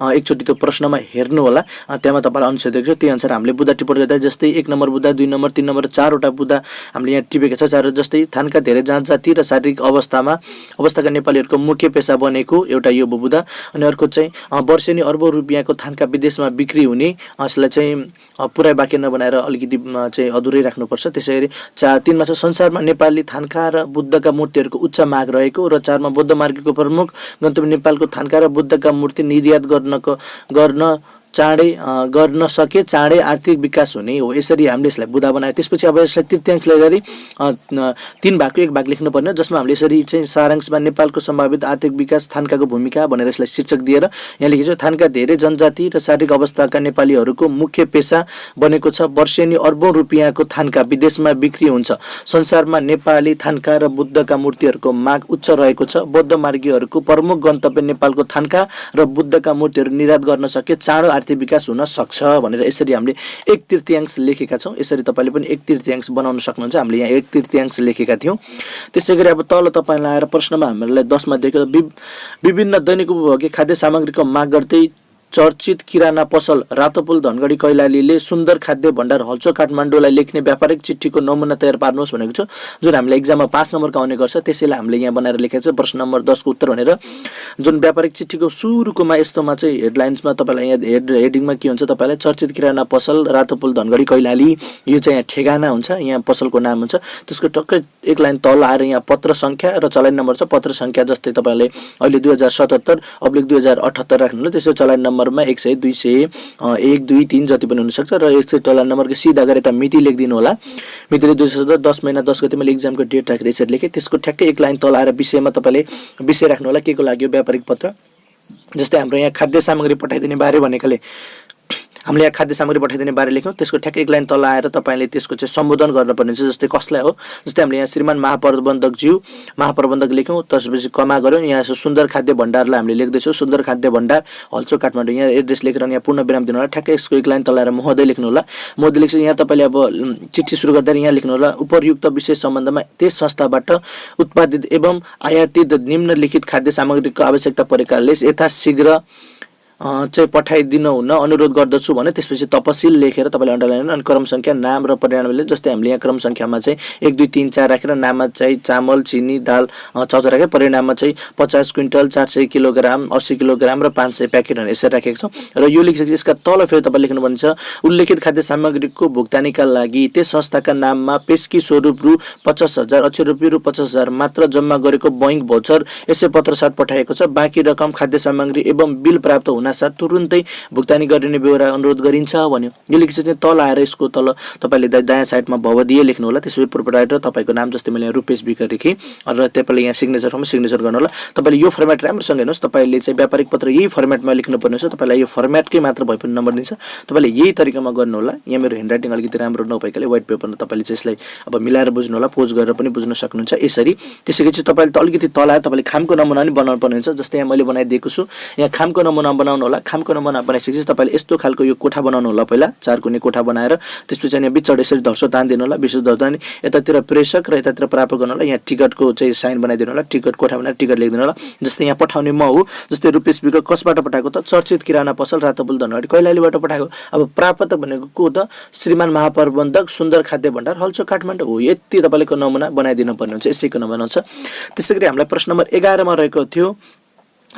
एकचोटि त्यो प्रश्नमा हेर्नु होला, त्यहाँ तपाईँलाई अनुच्छेद दिएको छ त्यही अनुसार हामीले बुदा टिप्पण गर्दा जस्तै 1 नम्बर बुदा 2 नम्बर 3 नम्बर 4 वटा बुदा हामीले यहाँ टिपेका छ। 4 जस्तै थानका धेरै जात-जाति र शारीरिक अवस्थाका नेपालीहरूको मुख्य पेसा बनेको एउटा यो बुदा। अनि अर्को चाहिँ वर्षेनी अर्बौं रुपियाँको थानका विदेशमा बिक्री हुने, यसलाई चाहिँ पुरै वाक्य नबनाएर अलिकति चाहिँ अधुरै राख्नुपर्छ। त्यसै गरी 3 मा छ संसारमा नेपाली थानका र बुद्धका मूर्तिहरूको उच्च माग रहेको र 4 मा बौद्ध मार्गको प्रमुख गन्तव्य नेपालको थानका र बुद्धका मूर्ति निर्यात गर्न सके चाँडै आर्थिक विकास हुने हो, यसरी हामीले यसलाई बुदा बनायो। त्यसपछि अब यसलाई तृतीयांशले गरी 3 भागको 1 भाग लेख्नु पर्ने, जसमा हामीले यसरी चाहिँ सारांशमा नेपालको सम्भावित आर्थिक विकास थानकाको भूमिका भनेर यसलाई शीर्षक दिएर यहाँ लेखेको छ। थानका धेरै जनजाति र शारीरिक अवस्थाका नेपालीहरूको मुख्य पेसा बनेको छ, वर्षेनी अर्बौं रुपियाँको थानका विदेशमा बिक्री हुन्छ, संसारमा नेपाली थानका र बुद्धका मूर्तिहरूको माग उच्च रहेको छ, बौद्ध मार्गीहरूको प्रमुख गन्तव्य नेपालको थानका र बुद्धका मूर्तिहरू निर्यात गर्न सके चाँडो आर्थिक विकास हुन सक्छ भनेर यसरी हामीले 1/3 लेखेका छौँ। यसरी तपाईँले पनि 1/3 बनाउन सक्नुहुन्छ। हामीले यहाँ 1/3 लेखेका थियौँ। त्यसै गरी अब तल तपाईँलाई आएर प्रश्नमा हामीलाई 10 मा दिएको विभिन्न दैनिक उपभोग्य खाद्य सामग्रीको माग गर्दै चर्चित किराना पसल रातोपुल धनगढी कैलालीले सुन्दर खाद्य भण्डार हल्चो काठमाडौँलाई लेख्ने व्यापारिक चिठीको नमुना तयार पार्नुहोस् भनेको छ, जुन हामीले एक्जाममा 5 नम्बरको आउने गर्छ। त्यसैले हामीले यहाँ बनाएर लेखेको छ प्रश्न नम्बर 10 को उत्तर भनेर। जुन व्यापारिक चिठीको सुरुकोमा यस्तोमा चाहिँ हेडलाइन्समा तपाईँलाई यहाँ हेडिङमा के हुन्छ तपाईँलाई चर्चित किराना पसल रातोपुल धनगढी कैलाली, यो चाहिँ यहाँ ठेगाना हुन्छ, यहाँ पसलको नाम हुन्छ। त्यसको टक्कै 1 लाइन तल आएर यहाँ पत्र सङ्ख्या र चलान नम्बर छ। पत्र सङ्ख्या जस्तै तपाईँले अहिले 2077/2078 राख्नु होला। त्यसको चलान नम्बरमा 100 200 1 2 3 जति पनि हुनसक्छ र यसको चलान नम्बरको सिधा गरेर यता मिति लेखिदिनु होला। मितिले 2010 महिना 10 गते मैले एक्जामको डेट राखेर यसरी लेखेँ। त्यसको ठ्याक्कै 1 लाइन तल आएर विषयमा तपाईँले विषय राख्नु होला के को लागि व्यापारिक पत्र। जस्तै हाम्रो यहाँ खाद्य सामग्री पठाइदिने बारे भनेकाले हामीले यहाँ खाद्य सामग्री पठाइदिने बारे लेख्यौँ। त्यसको ठ्याक्कै 1 लाइन तल आएर तपाईँले त्यसको चाहिँ सम्बोधन गर्नुपर्ने हुन्छ। जस्तै कसलाई हो, जस्तै हामीले यहाँ श्रीमान महाप्रबन्धक लेख्यौँ, त्यसपछि कमा गऱ्यौँ। यहाँ सुन्दर खाद्य भण्डारलाई हामीले लेख्दैछौँ, सुन्दर खाद्य भण्डार हल्चो काठमाडौँ, यहाँ एड्रेस लेखेर यहाँ पूर्ण विराम दिनु होला। ठ्याक्कै यसको 1 लाइन तल आएर महोदय लेख्नु होला। महोदय लेख्छ यहाँ तपाईँले अब चिठी सुरु गर्दा यहाँ लेख्नु होला उपरयुक्त विषय सम्बन्धमा त्यस संस्थाबाट उत्पादित एवं आयातित निम्नलिखित खाद्य सामग्रीको आवश्यकता परेकाले यथाशीघ्र चाहिँ पठाइदिनु हुन अनुरोध गर्दछु भने त्यसपछि तपसिल लेखेर तपाईँले अन्डरलाइन अनि क्रम सङ्ख्या नाम र परिणामले जस्तै हामीले यहाँ क्रम सङ्ख्यामा चाहिँ 1 2 3 4 राखेर नाममा चाहिँ चामल चिनी दाल चाउचाउ राखेर परिणाममा चाहिँ 50 क्विन्टल 400 किलोग्राम 80 किलोग्राम र 500 प्याकेट भनेर यसरी राखेको छौँ र यो लेखिसकेपछि यसका तल फेरि तपाईँ लेख्नुपर्ने छ उल्लेखित खाद्य सामग्रीको भुक्तानीका लागि त्यस संस्थाका नाममा पेस्की स्वरूप रु 50,000 अक्षर रुपियाँ रु 50,000 मात्र जम्मा गरेको बैंक भोचर यसै पत्र साथ पठाएको छ बाँकी रकम खाद्य सामग्री एवं बिल प्राप्त हुनासाथ तुरुन्तै भुक्तानी गरिने बेहोरा अनुरोध गरिन्छ भन्यो यो लेखिसकेपछि तल आएर यसको तल तपाईँले दायाँ साइडमा भवदीय लेख्नु होला त्यसपछि प्रोप्राइटर तपाईँको नाम जस्तै मैले यहाँ रुपेश विक लेखेँ र तपाईँले यहाँ सिग्नेचरमा सिग्नेचर गर्नु होला तपाईँले यो फर्मेट राम्रोसँग हेर्नुहोस् तपाईँले चाहिँ व्यापारिक पत्र यही फर्मेटमा लेख्नुपर्ने छ तपाईँलाई यो फर्मेटकै मात्र भए पनि नम्बर दिन्छ तपाईँले यही तरिकामा गर्नु होला यहाँ मेरो ह्यान्ड राइटिङ अलिकति राम्रो नभएकाले व्हाइट पेपरमा तपाईँले चाहिँ यसलाई अब मिलाएर बुझ्नु होला पोज गरेर पनि बुझ्न सक्नुहुन्छ यसरी त्यसैगरी तपाईँले त अलिकति तल आएर तपाईँले खामको नमुना पनि बनाउनु पर्ने हुन्छ जस्तै यहाँ मैले बनाइदिएको छु यहाँ खामको नमुना बनाउनु होला खामको नमुना बनाइसकेपछि तपाईँले यस्तो खालको यो कोठा बनाउनु होला पहिला 4 कुने कोठा बनाएर त्यसपछि यहाँ बिचबाट यसरी धर्सो तान्दिनु होला विशुद्ध धर्सो तान्ने यतातिर प्रेषक र यतातिर प्राप्त गर्नु होला यहाँ टिकटको चाहिँ साइन बनाइदिनु होला टिकट कोठा बनाएर टिकट लेखिदिनु होला जस्तै यहाँ पठाउने म हो जस्तै रुपेश विक कसबाट पठाएको त चर्चित किराना पसल रातोपुल धनगढी कैलालीबाट पठाएको अब प्राप्त भनेको को त श्रीमान महाप्रबन्धक सुन्दर खाद्य भण्डार हल्चो काठमाडौँ हो यति तपाईँको नमुना बनाइदिनु पर्ने हुन्छ यसैको नमुना हुन्छ त्यसैगरी हामीलाई प्रश्न नम्बर 11 मा रहेको थियो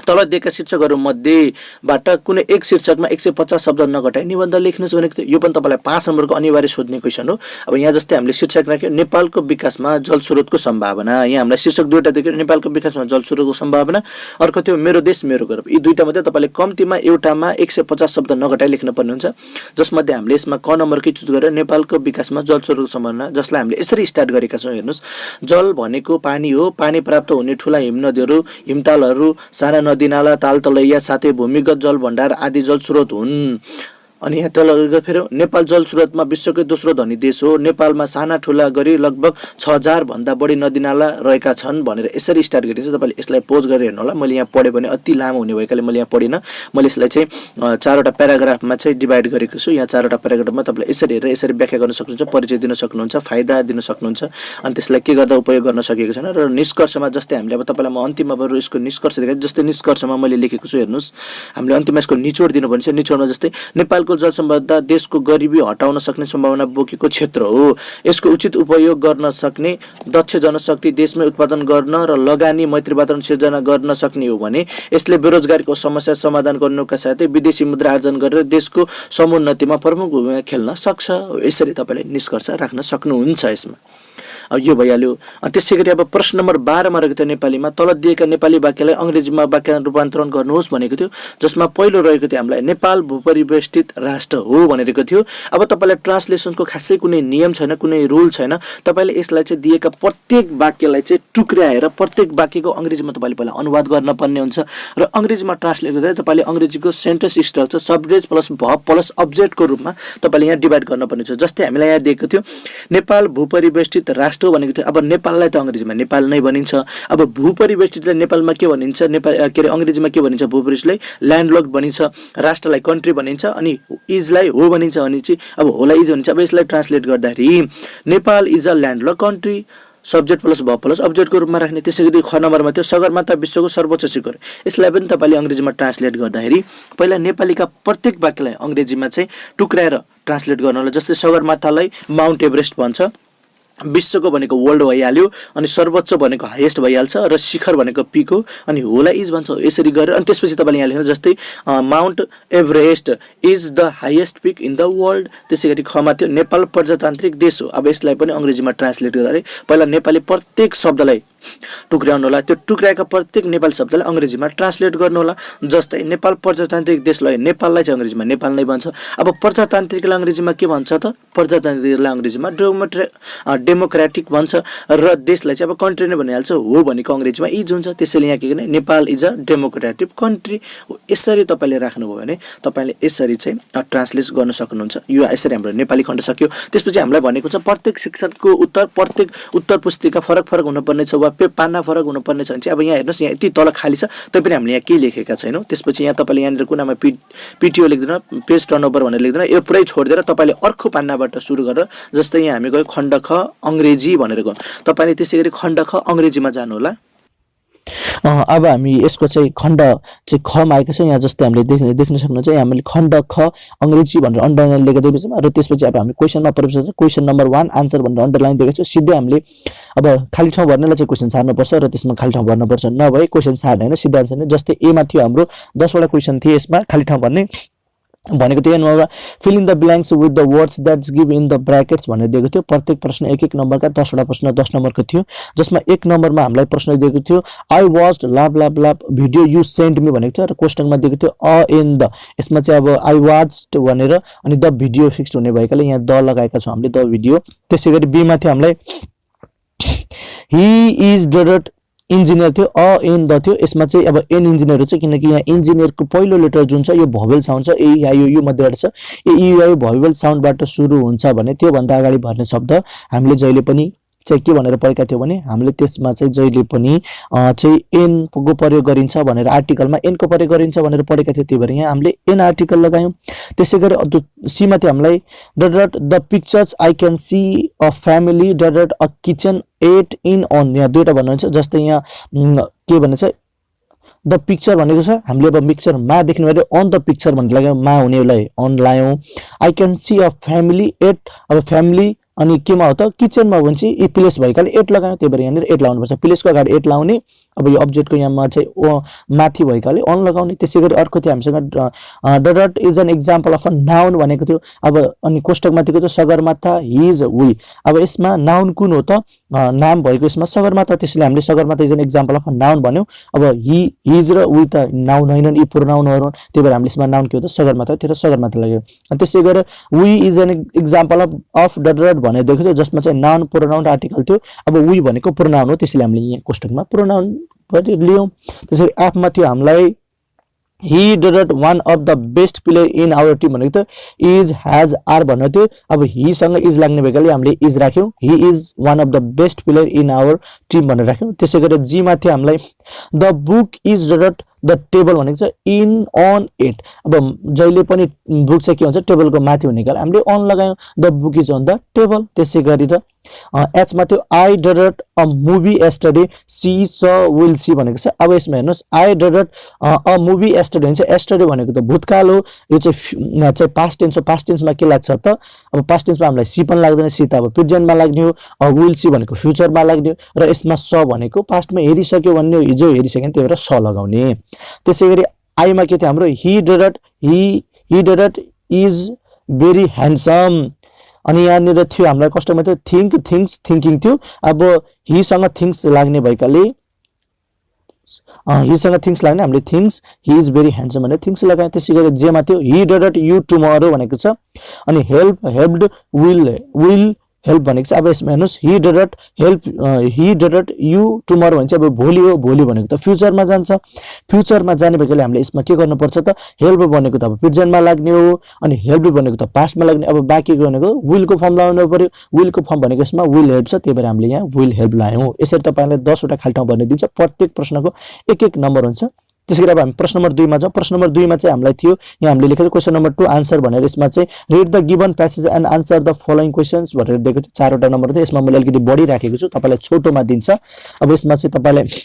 तल दिएका शीर्षकहरू मध्येबाट कुनै एक शीर्षकमा 150 शब्द नघटाई निबन्ध लेख्नुहोस् भनेको थियो यो पनि तपाईँलाई 5 नम्बरको अनिवार्य सोध्ने क्वेसन हो अब यहाँ जस्तै हामीले शीर्षक राख्यो नेपालको विकासमा जलस्रोतको सम्भावना यहाँ हामीलाई शीर्षक दुईटा दिएको नेपालको विकासमा जलस्रोतको सम्भावना अर्को थियो मेरो देश मेरो गौरव यी दुईटा मध्ये तपाईँले कम्तीमा एउटामा 150 शब्द नघटाई लेख्नुपर्ने हुन्छ जसमध्ये हामीले यसमा क नम्बरकै चुज गरेर नेपालको विकासमा जलस्रोतको सम्भावना जसलाई हामीले यसरी स्टार्ट गरेका छौँ हेर्नुहोस् जल भनेको पानी हो पानी प्राप्त हुने ठुला हिमनदीहरू हिमतालहरू साना नदीनाला ताल तलैया साथै भूमिगत जल भण्डार आदि जल स्रोत हुन् अनि यहाँ तल फेरि नेपाल जल स्रोतमा विश्वकै दोस्रो धनी देश हो नेपालमा साना ठुला गरी लगभग 6000 भन्दा बढी नदीनाला रहेका छन् भनेर यसरी स्टार्ट गरिन्छ तपाईले यसलाई पोज गरेर हेर्नु होला मैले यहाँ पढे भने अति लामो हुने भएकाले मैले यहाँ पढिन मैले यसलाई चाहिँ 4वटा प्याराग्राफमा चाहिँ डिभाइड गरेको छु यहाँ 4वटा प्याराग्राफमा तपाईले यसरी हेरेर यसरी व्याख्या गर्न सक्नुहुन्छ परिचय दिन सक्नुहुन्छ फाइदा दिन सक्नुहुन्छ अनि त्यसलाई के गर्दा उपयोग गर्न सकेको छैन र निष्कर्षमा जस्तै हामीले अब तपाईलाई म अन्तिममा बरु यसको निष्कर्ष देखाए जस्तै निष्कर्षमा मैले लेखेको छु हेर्नुस् हामीले अन्तिममा यसको निचोड दिनुपर्ने छ निचोडमा जस्तै नेपालको जल सम्पदा देशको गरिबी हटाउन सक्ने सम्भावना बोकेको क्षेत्र हो यसको उचित उपयोग गर्न सक्ने दक्ष जनशक्ति देशमै उत्पादन गर्न र लगानी मैत्री वातावरण सिर्जना गर्न सक्ने हो भने यसले बेरोजगारीको समस्या समाधान गर्नुका साथै विदेशी मुद्रा आर्जन गरेर देशको समुन्नतिमा प्रमुख भूमिका खेल्न सक्छ यसरी तपाईले निष्कर्ष राख्न सक्नुहुन्छ यसमा यो भइहाल्यो त्यसैगरी अब प्रश्न नम्बर 12 मा रहेको थियो नेपालीमा तल दिएका नेपाली वाक्यलाई अंग्रेजीमा वाक्य रूपान्तरण गर्नुहोस् भनेको थियो जसमा पहिलो रहेको थियो हामीलाई नेपाल भूपरिवेष्टित राष्ट्र हो भनेको थियो अब तपाईलाई ट्रान्सलेसनको खासै कुनै नियम छैन कुनै रुल छैन तपाईले यसलाई चाहिँ दिएका प्रत्येक वाक्यलाई चाहिँ टुक्र्याएर प्रत्येक वाक्यको अंग्रेजीमा तपाईले पहिला अनुवाद गर्न पर्ने हुन्छ र अंग्रेजीमा ट्रान्सलेट गर्दा तपाईले अंग्रेजीको sentence structure subject plus verb plus अब्जेक्टको रूपमा तपाईले यहाँ डिभाइड गर्न पर्ने छ जस्तै हामीलाई यहाँ दिएको थियो नेपाल भूपरिवेष्टित राष्ट्र भनेको थियो अब नेपाललाई त अंग्रेजीमा नेपाल नै भनिन्छ अब भूपरिवेष्टितलाई नेपालमा के भनिन्छ नेपाल के रे अंग्रेजीमा के भनिन्छ भूपरिवेष्टितलाई ल्यान्डलक भनिन्छ राष्ट्रलाई कन्ट्री भनिन्छ अनि इजलाई हो भनिन्छ अनि चाहिँ अब होलाई इज भनिन्छ अब यसलाई ट्रान्सलेट गर्दाखेरि Nepal is a landlock country subject plus verb plus अब्जेक्टको रूपमा राख्ने त्यसैगरी ख नम्बरमा थियो सगरमाथा विश्वको सर्वोच्च शिखर यसलाई पनि तपाईले अंग्रेजीमा ट्रान्सलेट गर्दाखेरि पहिला नेपालीका प्रत्येक वाक्यलाई अंग्रेजीमा चाहिँ टुक्राएर ट्रान्सलेट गर्न होला जस्तै सगरमाथालाई माउन्ट एभरेस्ट भन्छ विश्वको भनेको वर्ल्ड भइहाल्यो अनि सर्वोच्च भनेको हाईएस्ट भइहाल्छ र शिखर भनेको पिक हो अनि होला इज भन्छ यसरी गरेर अनि त्यसपछि तपाईले यहाँ लेख्नु जस्तै Mount Everest is the highest peak in the world त्यसैगरी खमा थियो नेपाल प्रजातान्त्रिक देश हो अब यसलाई पनि अंग्रेजीमा ट्रान्सलेट गर्दाखेरि पहिला नेपाली प्रत्येक शब्दलाई टुक्र्याउनु होला त्यो टुक्र्याएका प्रत्येक नेपाली शब्दलाई अंग्रेजीमा ट्रान्सलेट गर्नु होला जस्तै नेपाल प्रजातान्त्रिक देशलाई नेपाललाई चाहिँ अंग्रेजीमा नेपाल नै भन्छ अब प्रजातान्त्रिकलाई अंग्रेजीमा के भन्छ त प्रजातान्त्रिकलाई अंग्रेजीमा डेमोक्रेटिक भन्छ र देशलाई चाहिँ अब कन्ट्री नै भनिहाल्छ हो भनेको अंग्रेजीमा इज हुन्छ त्यसैले यहाँ के गर्ने Nepal is a democratic country यसरी तपाईले राख्नुभयो भने तपाईले यसरी चाहिँ ट्रान्सलेट गर्न सक्नुहुन्छ यो यसरी हाम्रो नेपाली खण्ड सक्यो त्यसपछि हामीलाई भनेको छ प्रत्येक शिक्षकको प्रत्येक उत्तर पुस्तिका फरक फरक हुनुपर्ने छ वा पाना फरक हुनुपर्ने छ भने चाहिँ अब यहाँ हेर्नुस् यहाँ यति तल खाली छ तैपनि हामीले यहाँ के लेखेका छैनौं त्यसपछि यहाँ तपाईले यहाँ कुनामा पीटीओ लेख्दैन पेज टर्नओभर भनेर लेख्दैन यो पुरै छोड्दिएर तपाईले अर्को पानाबाट सुरु गरेर जस्तै यहाँ हामी गयो खण्ड ख अंग्रेजी भनेर गयो तपाईले त्यसैगरी खण्ड ख अंग्रेजीमा जानु होला अब हामी यसको चाहिँ खण्ड चाहिँ खमा आएको छ यहाँ जस्तै हामीले देख्न सक्नुहुन्छ यहाँ हामीले खण्ड ख अंग्रेजी भनेर अन्डरलाइन लेखेको देख्छौँ र त्यसपछि अब हामी क्वेशनमा प्रवेश क्वेशन नम्बर 1 आन्सर भनेर अन्डरलाइन दिएको छ सिधै हामीले अब खाली ठाउँ भर्नेलाई चाहिँ क्वेशन छाड्नुपर्छ र त्यसमा खाली ठाउँ भर्नुपर्छ नभए क्वेशन छाड्ने हैन सिधै आन्सर नै जस्तै ए मा थियो हाम्रो 10 वटा क्वेशन थिए यसमा खाली ठाउँ भर्ने भनेको थियो Enma fill in the blanks with the words that's give in the brackets भनेर दिएको थियो प्रत्येक प्रश्न एक एक नम्बरका 10 वटा प्रश्न 10 नम्बरको थियो जसमा एक नम्बरमा हामीलाई प्रश्न दिएको थियो आई वाच्ड लाभ लाभ लाभ भिडियो यु सेन्ड मी भनेको थियो र कोष्टकमा दिएको थियो अ इन द यसमा चाहिँ अब आई वाच्ड भनेर अनि द भिडियो फिक्स्ड हुने भएकाले यहाँ द लगाएका छौं हामीले द भिडियो त्यसैगरी बी मा थियो हामीलाई ही इज डट इन्जिनियर थियो अ एन द थियो यसमा चाहिँ अब एन इन्जिनियर छ किनकि यहाँ इन्जिनियरको पहिलो लेटर जुन छ यो भोवेल साउन्ड छ ए आई यो मध्यबाट छ ए ई आई भोवेल साउन्डबाट सुरु हुन्छ भने त्यो भन्दा अगाडि भर्ने शब्द हामीले जहिले पनि चाहिँ के भनेर पढेका थियौ भने हामीले त्यसमा चाहिँ जहिले पनि चाहिँ एन को प्रयोग गरिन्छ भनेर आर्टिकलमा एन को प्रयोग गरिन्छ भनेर पढेका थियौ त्यही भएर यहाँ हामीले एन आर्टिकल लगायौं त्यसैगरी सी मा थियो हामीलाई that the pictures I can see a family that a kitchen at in on यहाँ दुईटा भन्नुहुन्छ जस्तै यहाँ के भन्छ द पिक्चर भनेको छ हामीले अब पिक्चर मा देख्ने भए अन द पिक्चर भनेर लाग्यौं मा हुनेलाई अन लायौं I can see a family at अब फ्यामिली अनि केमा हो त किचनमा हो भने चाहिँ ई प्लेस भएकाले एट लगायौं त्यही भएर यहाँ एट लाउनु पर्छ प्लेसको अगाडि एट लाउने अब यो अब्जेक्टको यहाँमा चाहिँ माथि भएकाले अन लगाउने त्यसैगरी अर्को थियो हामीसँग that is an example of a noun भनेको थियो अब अनि कोष्टकमा दिएको थियो सगरमाथा ही इज वी अब यसमा नाउन कुन हो त नाम भएको यसमा सगरमाथा त्यसैले हामीले Sagarmatha is an example of a noun भन्यौ अब ही इज र वी त नाउन हैनन् यी प्रोनाउनहरु त्यही भएर हामीले यसमा नाउन के हो त सगरमाथा थियो र सगरमाथा लाग्यो अनि त्यसैगरी we is an example of that भनेर दिएको थियो जसमा चाहिँ नाउन प्रोनाउन आर्टिकल थियो अब वी भनेको प्रोनाउन हो त्यसैले हामीले यहाँ कोष्टकमा प्रोनाउन लियौं त्यसरी एफ मा थियो हामीलाई he did one of the best player in our team भनेको थियो is has are भन्नु थियो अब he सँग is लाग्ने भएकाले हामीले is राख्यौं he is one of the best player in our team भनेर राख्यौं त्यसैगरी जी मा थियो हामीलाई the book is did the table भनेको छ इन अन इट अब जहिले पनि बुक चाहिँ के हुन्छ टेबलको माथि हुने कारण हामीले अन लगायौं the book is on the table त्यसैगरी र एच मा थियो आई डट अ मुभी यस्टरडे सी स विल सी भनेको छ अब यसमा हेर्नुस् आई डट अ मुभी यस्टरडे हुन्छ यस्टरडे भनेको त भूतकाल हो यो चाहिँ पास्ट टेन्स हो पास्ट टेन्समा के लाग्छ त अब पास्ट टेन्समा हामीलाई सी पनि लाग्दैन सी त अब प्रेजेन्टमा लाग्ने हो विल सी भनेको फ्युचरमा लाग्ने र यसमा स भनेको पास्टमा हेरिसक्यो भन्ने हो हिजो हेरिसक्यो त्यही भएर स लगाउने त्यसैगरी आई मा के थियो हाम्रो ही डट इज भेरी ह्यान्डसम अनि यहाँनिर थियो हामीलाई कस्टमर थियो थिंक थिंग्स थिंकिङ थियो अब ही सँग थिंग्स लाग्ने भएकाले ही सँग थिंग्स लाग्ने हामीले things he is very handsome भनेर थिंग्स लगायौं त्यसैगरी जे मा थियो ही डट यु टुमरो भनेको छ अनि हेल्प्ड विल हेल्प भनेको छ अब यसमा हेर्नुस् ही डट यु टुमरो भन्छ अब भोलि हो भोलि भनेको त फ्युचरमा जान्छ फ्युचरमा जाने भएकाले हामीले यसमा के गर्नुपर्छ त हेल्प भनेको त अब प्रेजेन्टमा लाग्ने हो अनि हेल्प भनेको त पास्टमा लाग्ने अब बाँकी भनेको विल को फर्म लाउनु पर्यो विल को फर्म भनेको यसमा विल हेल्प छ त्यही भएर हामीले यहाँ विल हेल्प लायौं यसरी तपाईहरुलाई 10 वटा खाली ठाउँ भर्न दिन्छ प्रत्येक प्रश्नको एक एक नम्बर हुन्छ त्यसैगरी अब हामी प्रश्न नम्बर 2 मा जाउँ प्रश्न नम्बर 2 मा चाहिँ हामीलाई थियो यहाँ हामीले लेखेको क्वेशन नम्बर 2 आन्सर भनेर यसमा चाहिँ read the given passage and answer the following questions भनेर दिएको थियो 4 वटा नम्बर थियो यसमा मैले अलिकति बढी राखेको छु तपाईलाई छोटोमा दिन्छ अब यसमा चाहिँ तपाईलाई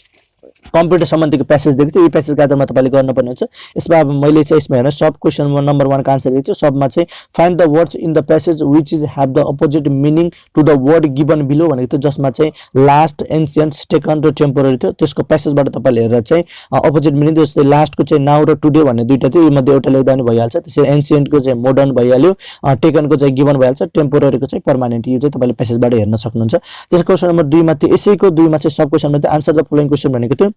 कम्प्युटर सम्बन्धीको प्यासेज दिएको थियो यो प्यासेजको आधारमा तपाईले गर्नुपर्ने हुन्छ यसमा अब मैले चाहिँ यसमा हेर्न सब क्वेशन नम्बर 1 को आन्सर दिएको छु सबमा चाहिँ find the words in the passage which is have the opposite meaning to the word given below भनेको थियो जसमा चाहिँ लास्ट एन्शियन्ट सेकेन्ड र टेम्पोररी थियो त्यसको प्यासेजबाट तपाईले हेरेर चाहिँ अपोजिट मिनिङ जस्तै लास्टको चाहिँ नाउ र टुडे भन्ने दुईटा थियो यो मध्ये एउटा लेख्दा नि भइहाल्छ त्यसैले एन्शियन्टको चाहिँ मोडर्न भइहाल्यो टेकनको चाहिँ गिवन भइहाल्छ टेम्पोररीको चाहिँ पर्मानेन्ट यो चाहिँ तपाईले प्यासेजबाट हेर्न सक्नुहुन्छ त्यसको क्वेशन नम्बर 2 मा थियो यसैको 2 मा चाहिँ सब क्वेशनमा थियो आन्सर द फलोइङ क्वेशन भनेको थियो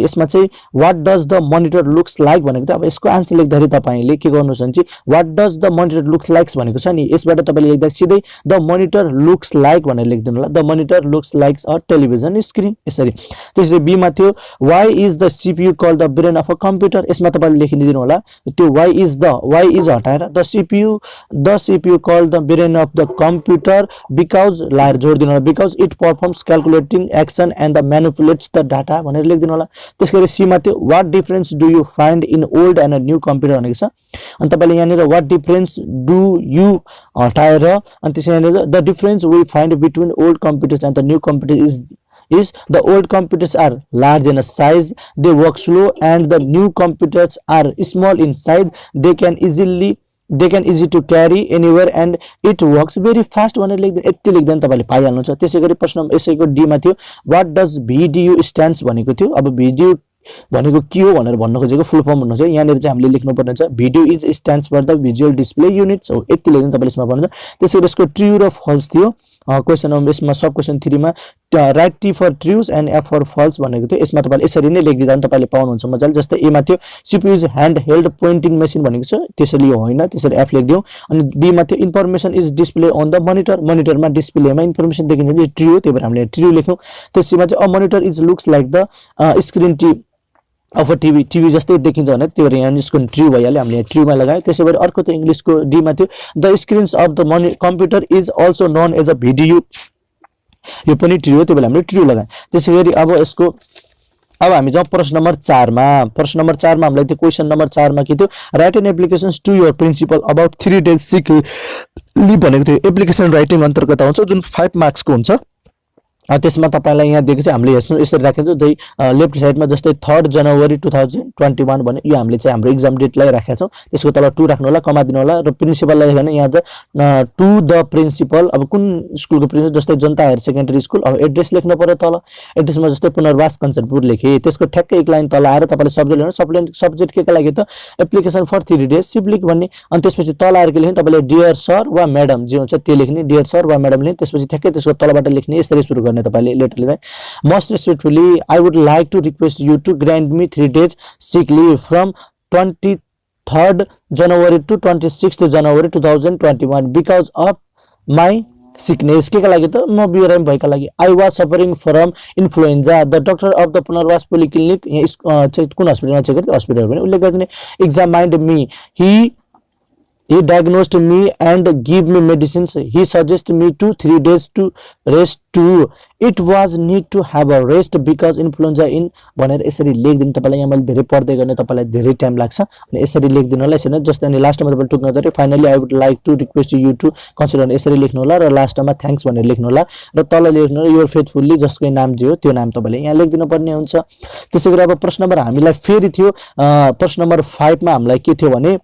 यसमा चाहिँ what does the monitor looks like भनेको थियो अब यसको आन्सर लेख्दाखेरि तपाईले के गर्नुहुन्छ भने चाहिँ what does the monitor looks likes भनेको छ नि यसबाट तपाईले लेख्दा सिधै द मोनिटर लुक्स लाइक भनेर लेख्दिनु होला the monitor looks likes a television screen यसरी त्यसरी बी मा थियो why is the CPU called the brain of a computer यसमा तपाईले लेखिदिनु होला त्यो व्हाई इज हटाएर the CPU called the brain of the computer because लाएर जोड दिनु होला because it performs calculating action and the manipulates the data भनेर लेख्दिनु होला त्यसैगरी सी मा थियो what difference do you find in old and new computer भनेको छ अनि तपाईले यहाँनिर व्हाट डिफरेन्स डु यु हटाएर अनि त्यसैले the difference we find between old computers and the new computer is the old computers are large in size, they work slow, and the new computers are small in size, they can easy to carry anywhere and it works very fast भनेर लेख्दैन, यति लेख्दैन तपाईले पाइहाल्नुहुन्छ। त्यसैगरी प्रश्न यसैको D मा थियो what does VDU stands भनेको थियो। अब VDU भनेको के हो भनेर भन्न खोजेको फुल फर्म भन्नु छ। यहाँनिर चाहिँ हामीले लेख्नु पर्ने छ VDU is stands for the visual display units हो, यति लेख्नु तपाईले यसमा भन्नुहुन्छ। त्यसैगरी यसको ट्रू र फल्स थियो। क्वेशन यसमा सब क्वेशन 3 मा write T for true and F for false भनेको थियो। यसमा तपाईले यसरी नै लेखिदिँदा पनि तपाईले पाउनुहुन्छ मजाले। जस्तै ए मा थियो CPU is hand held pointing machine भनेको छ, त्यसैले यो होइन, त्यसरी एफ लेखिदियौ। अनि बी मा थियो information is display on the monitor, मोनिटरमा डिस्प्लेमा इन्फर्मेसन देखिन्छ, यो ट्रू हो, त्यही भएर हामीले ट्रू लेख्यौं। त्यसैमा चाहिँ a monitor is looks like the screen of a TV, TV जस्तै देखिन्छ भने त्यो भएर यहाँ यसको ट्रू भइहाल्यो, हामीले ट्रूमा लगायो। त्यसैगरी अर्को त इंग्लिशको डी मा थियो the screens of the computer is also known as a VDU, यो पनि ट्रू हो, त्यो बेला हामीले ट्रू लगायो। त्यसैगरी अब यसको अब हामी जाउँ प्रश्न नम्बर 4 मा। प्रश्न नम्बर 4 मा हामीलाई त्यो क्वेशन नम्बर 4 मा के थियो write an applications to your principal about 3 days sick leave भनेको थियो। एप्लिकेसन राइटिङ अन्तर्गत आउँछ जुन 5 मार्क्स को हुन्छ। त्यसमा तपाईलाई यहाँ दिएको छ, हामीले हेर्छौं यसरी राखिन्छ लेफ्ट साइडमा जस्तै 3 जनवरी 2021 भने यो हामीले चाहिँ हाम्रो एक्जाम डेटलाई राखेका छौं। त्यसको तल 2 राख्नु होला, कमा दिनु होला र प्रिन्सिपललाई लेख्न यहाँ टु द प्रिन्सिपल, अब कुन स्कुलको प्रिन्सिपल जस्तै जनता हायर सेकेन्डरी स्कुल, अब एड्रेस लेख्नु पर्यो तल। एड्रेसमा जस्तै पुनर्वास कञ्चनपुर लेखे, त्यसको ठ्याक्कै एक लाइन तल आएर तपाईले सब्जेक्ट लेख्नु। सब्जेक्ट के लागि त एप्लिकेसन फर 3 डेज सिब्लिक भन्ने। अनि त्यसपछि तल आएर के लेख्ने तपाईले डियर सर वा म्याडम जे हुन्छ त्यो लेख्ने, डियर सर वा म्याडम लेख्ने। त्यसपछि ठ्याक्कै त्यसको तलबाट लेख्ने, यसरी सुरु गर्ने तपाईले लेटर लेख्दै। Most respectfully I would like to request you to grant me 3 days sick leave from 23rd January to 26th January 2021 because of my sickness. के लागि त म बिरामी भएका लागि। I was suffering from influenza, the doctor of the Punarvas polyclinic, कुन हस्पिटलमा check गर्दै हस्पिटल पनि उल्लेख गरिदिने। Examined me, he diagnosed me and give me medicines, he suggested me to 3 days to rest too, it was need to have a rest because influenza in भनेर यसरी लेख्दिनु। तपाईलाई यहाँ मैले धेरै पढ्दै गर्ने तपाईलाई धेरै टाइम लाग्छ अनि यसरी लेख्दिनु होला। यसरी जस्तै अनि लास्टमा तपाईले टुक्न गरे finally I would like to request you to consider, यसरी लेख्नु होला र लास्टमा थ्यांक्स भनेर लेख्नु होला र तल लेख्नु होला योर फेथफुल्ली, जसको नाम जे हो त्यो नाम तपाईले यहाँ लेखिदिनु पर्ने हुन्छ। त्यसैगरी अब प्रश्न नम्बर हामीलाई फेरि थियो प्रश्न नम्बर 5 मा हामीलाई के थियो भने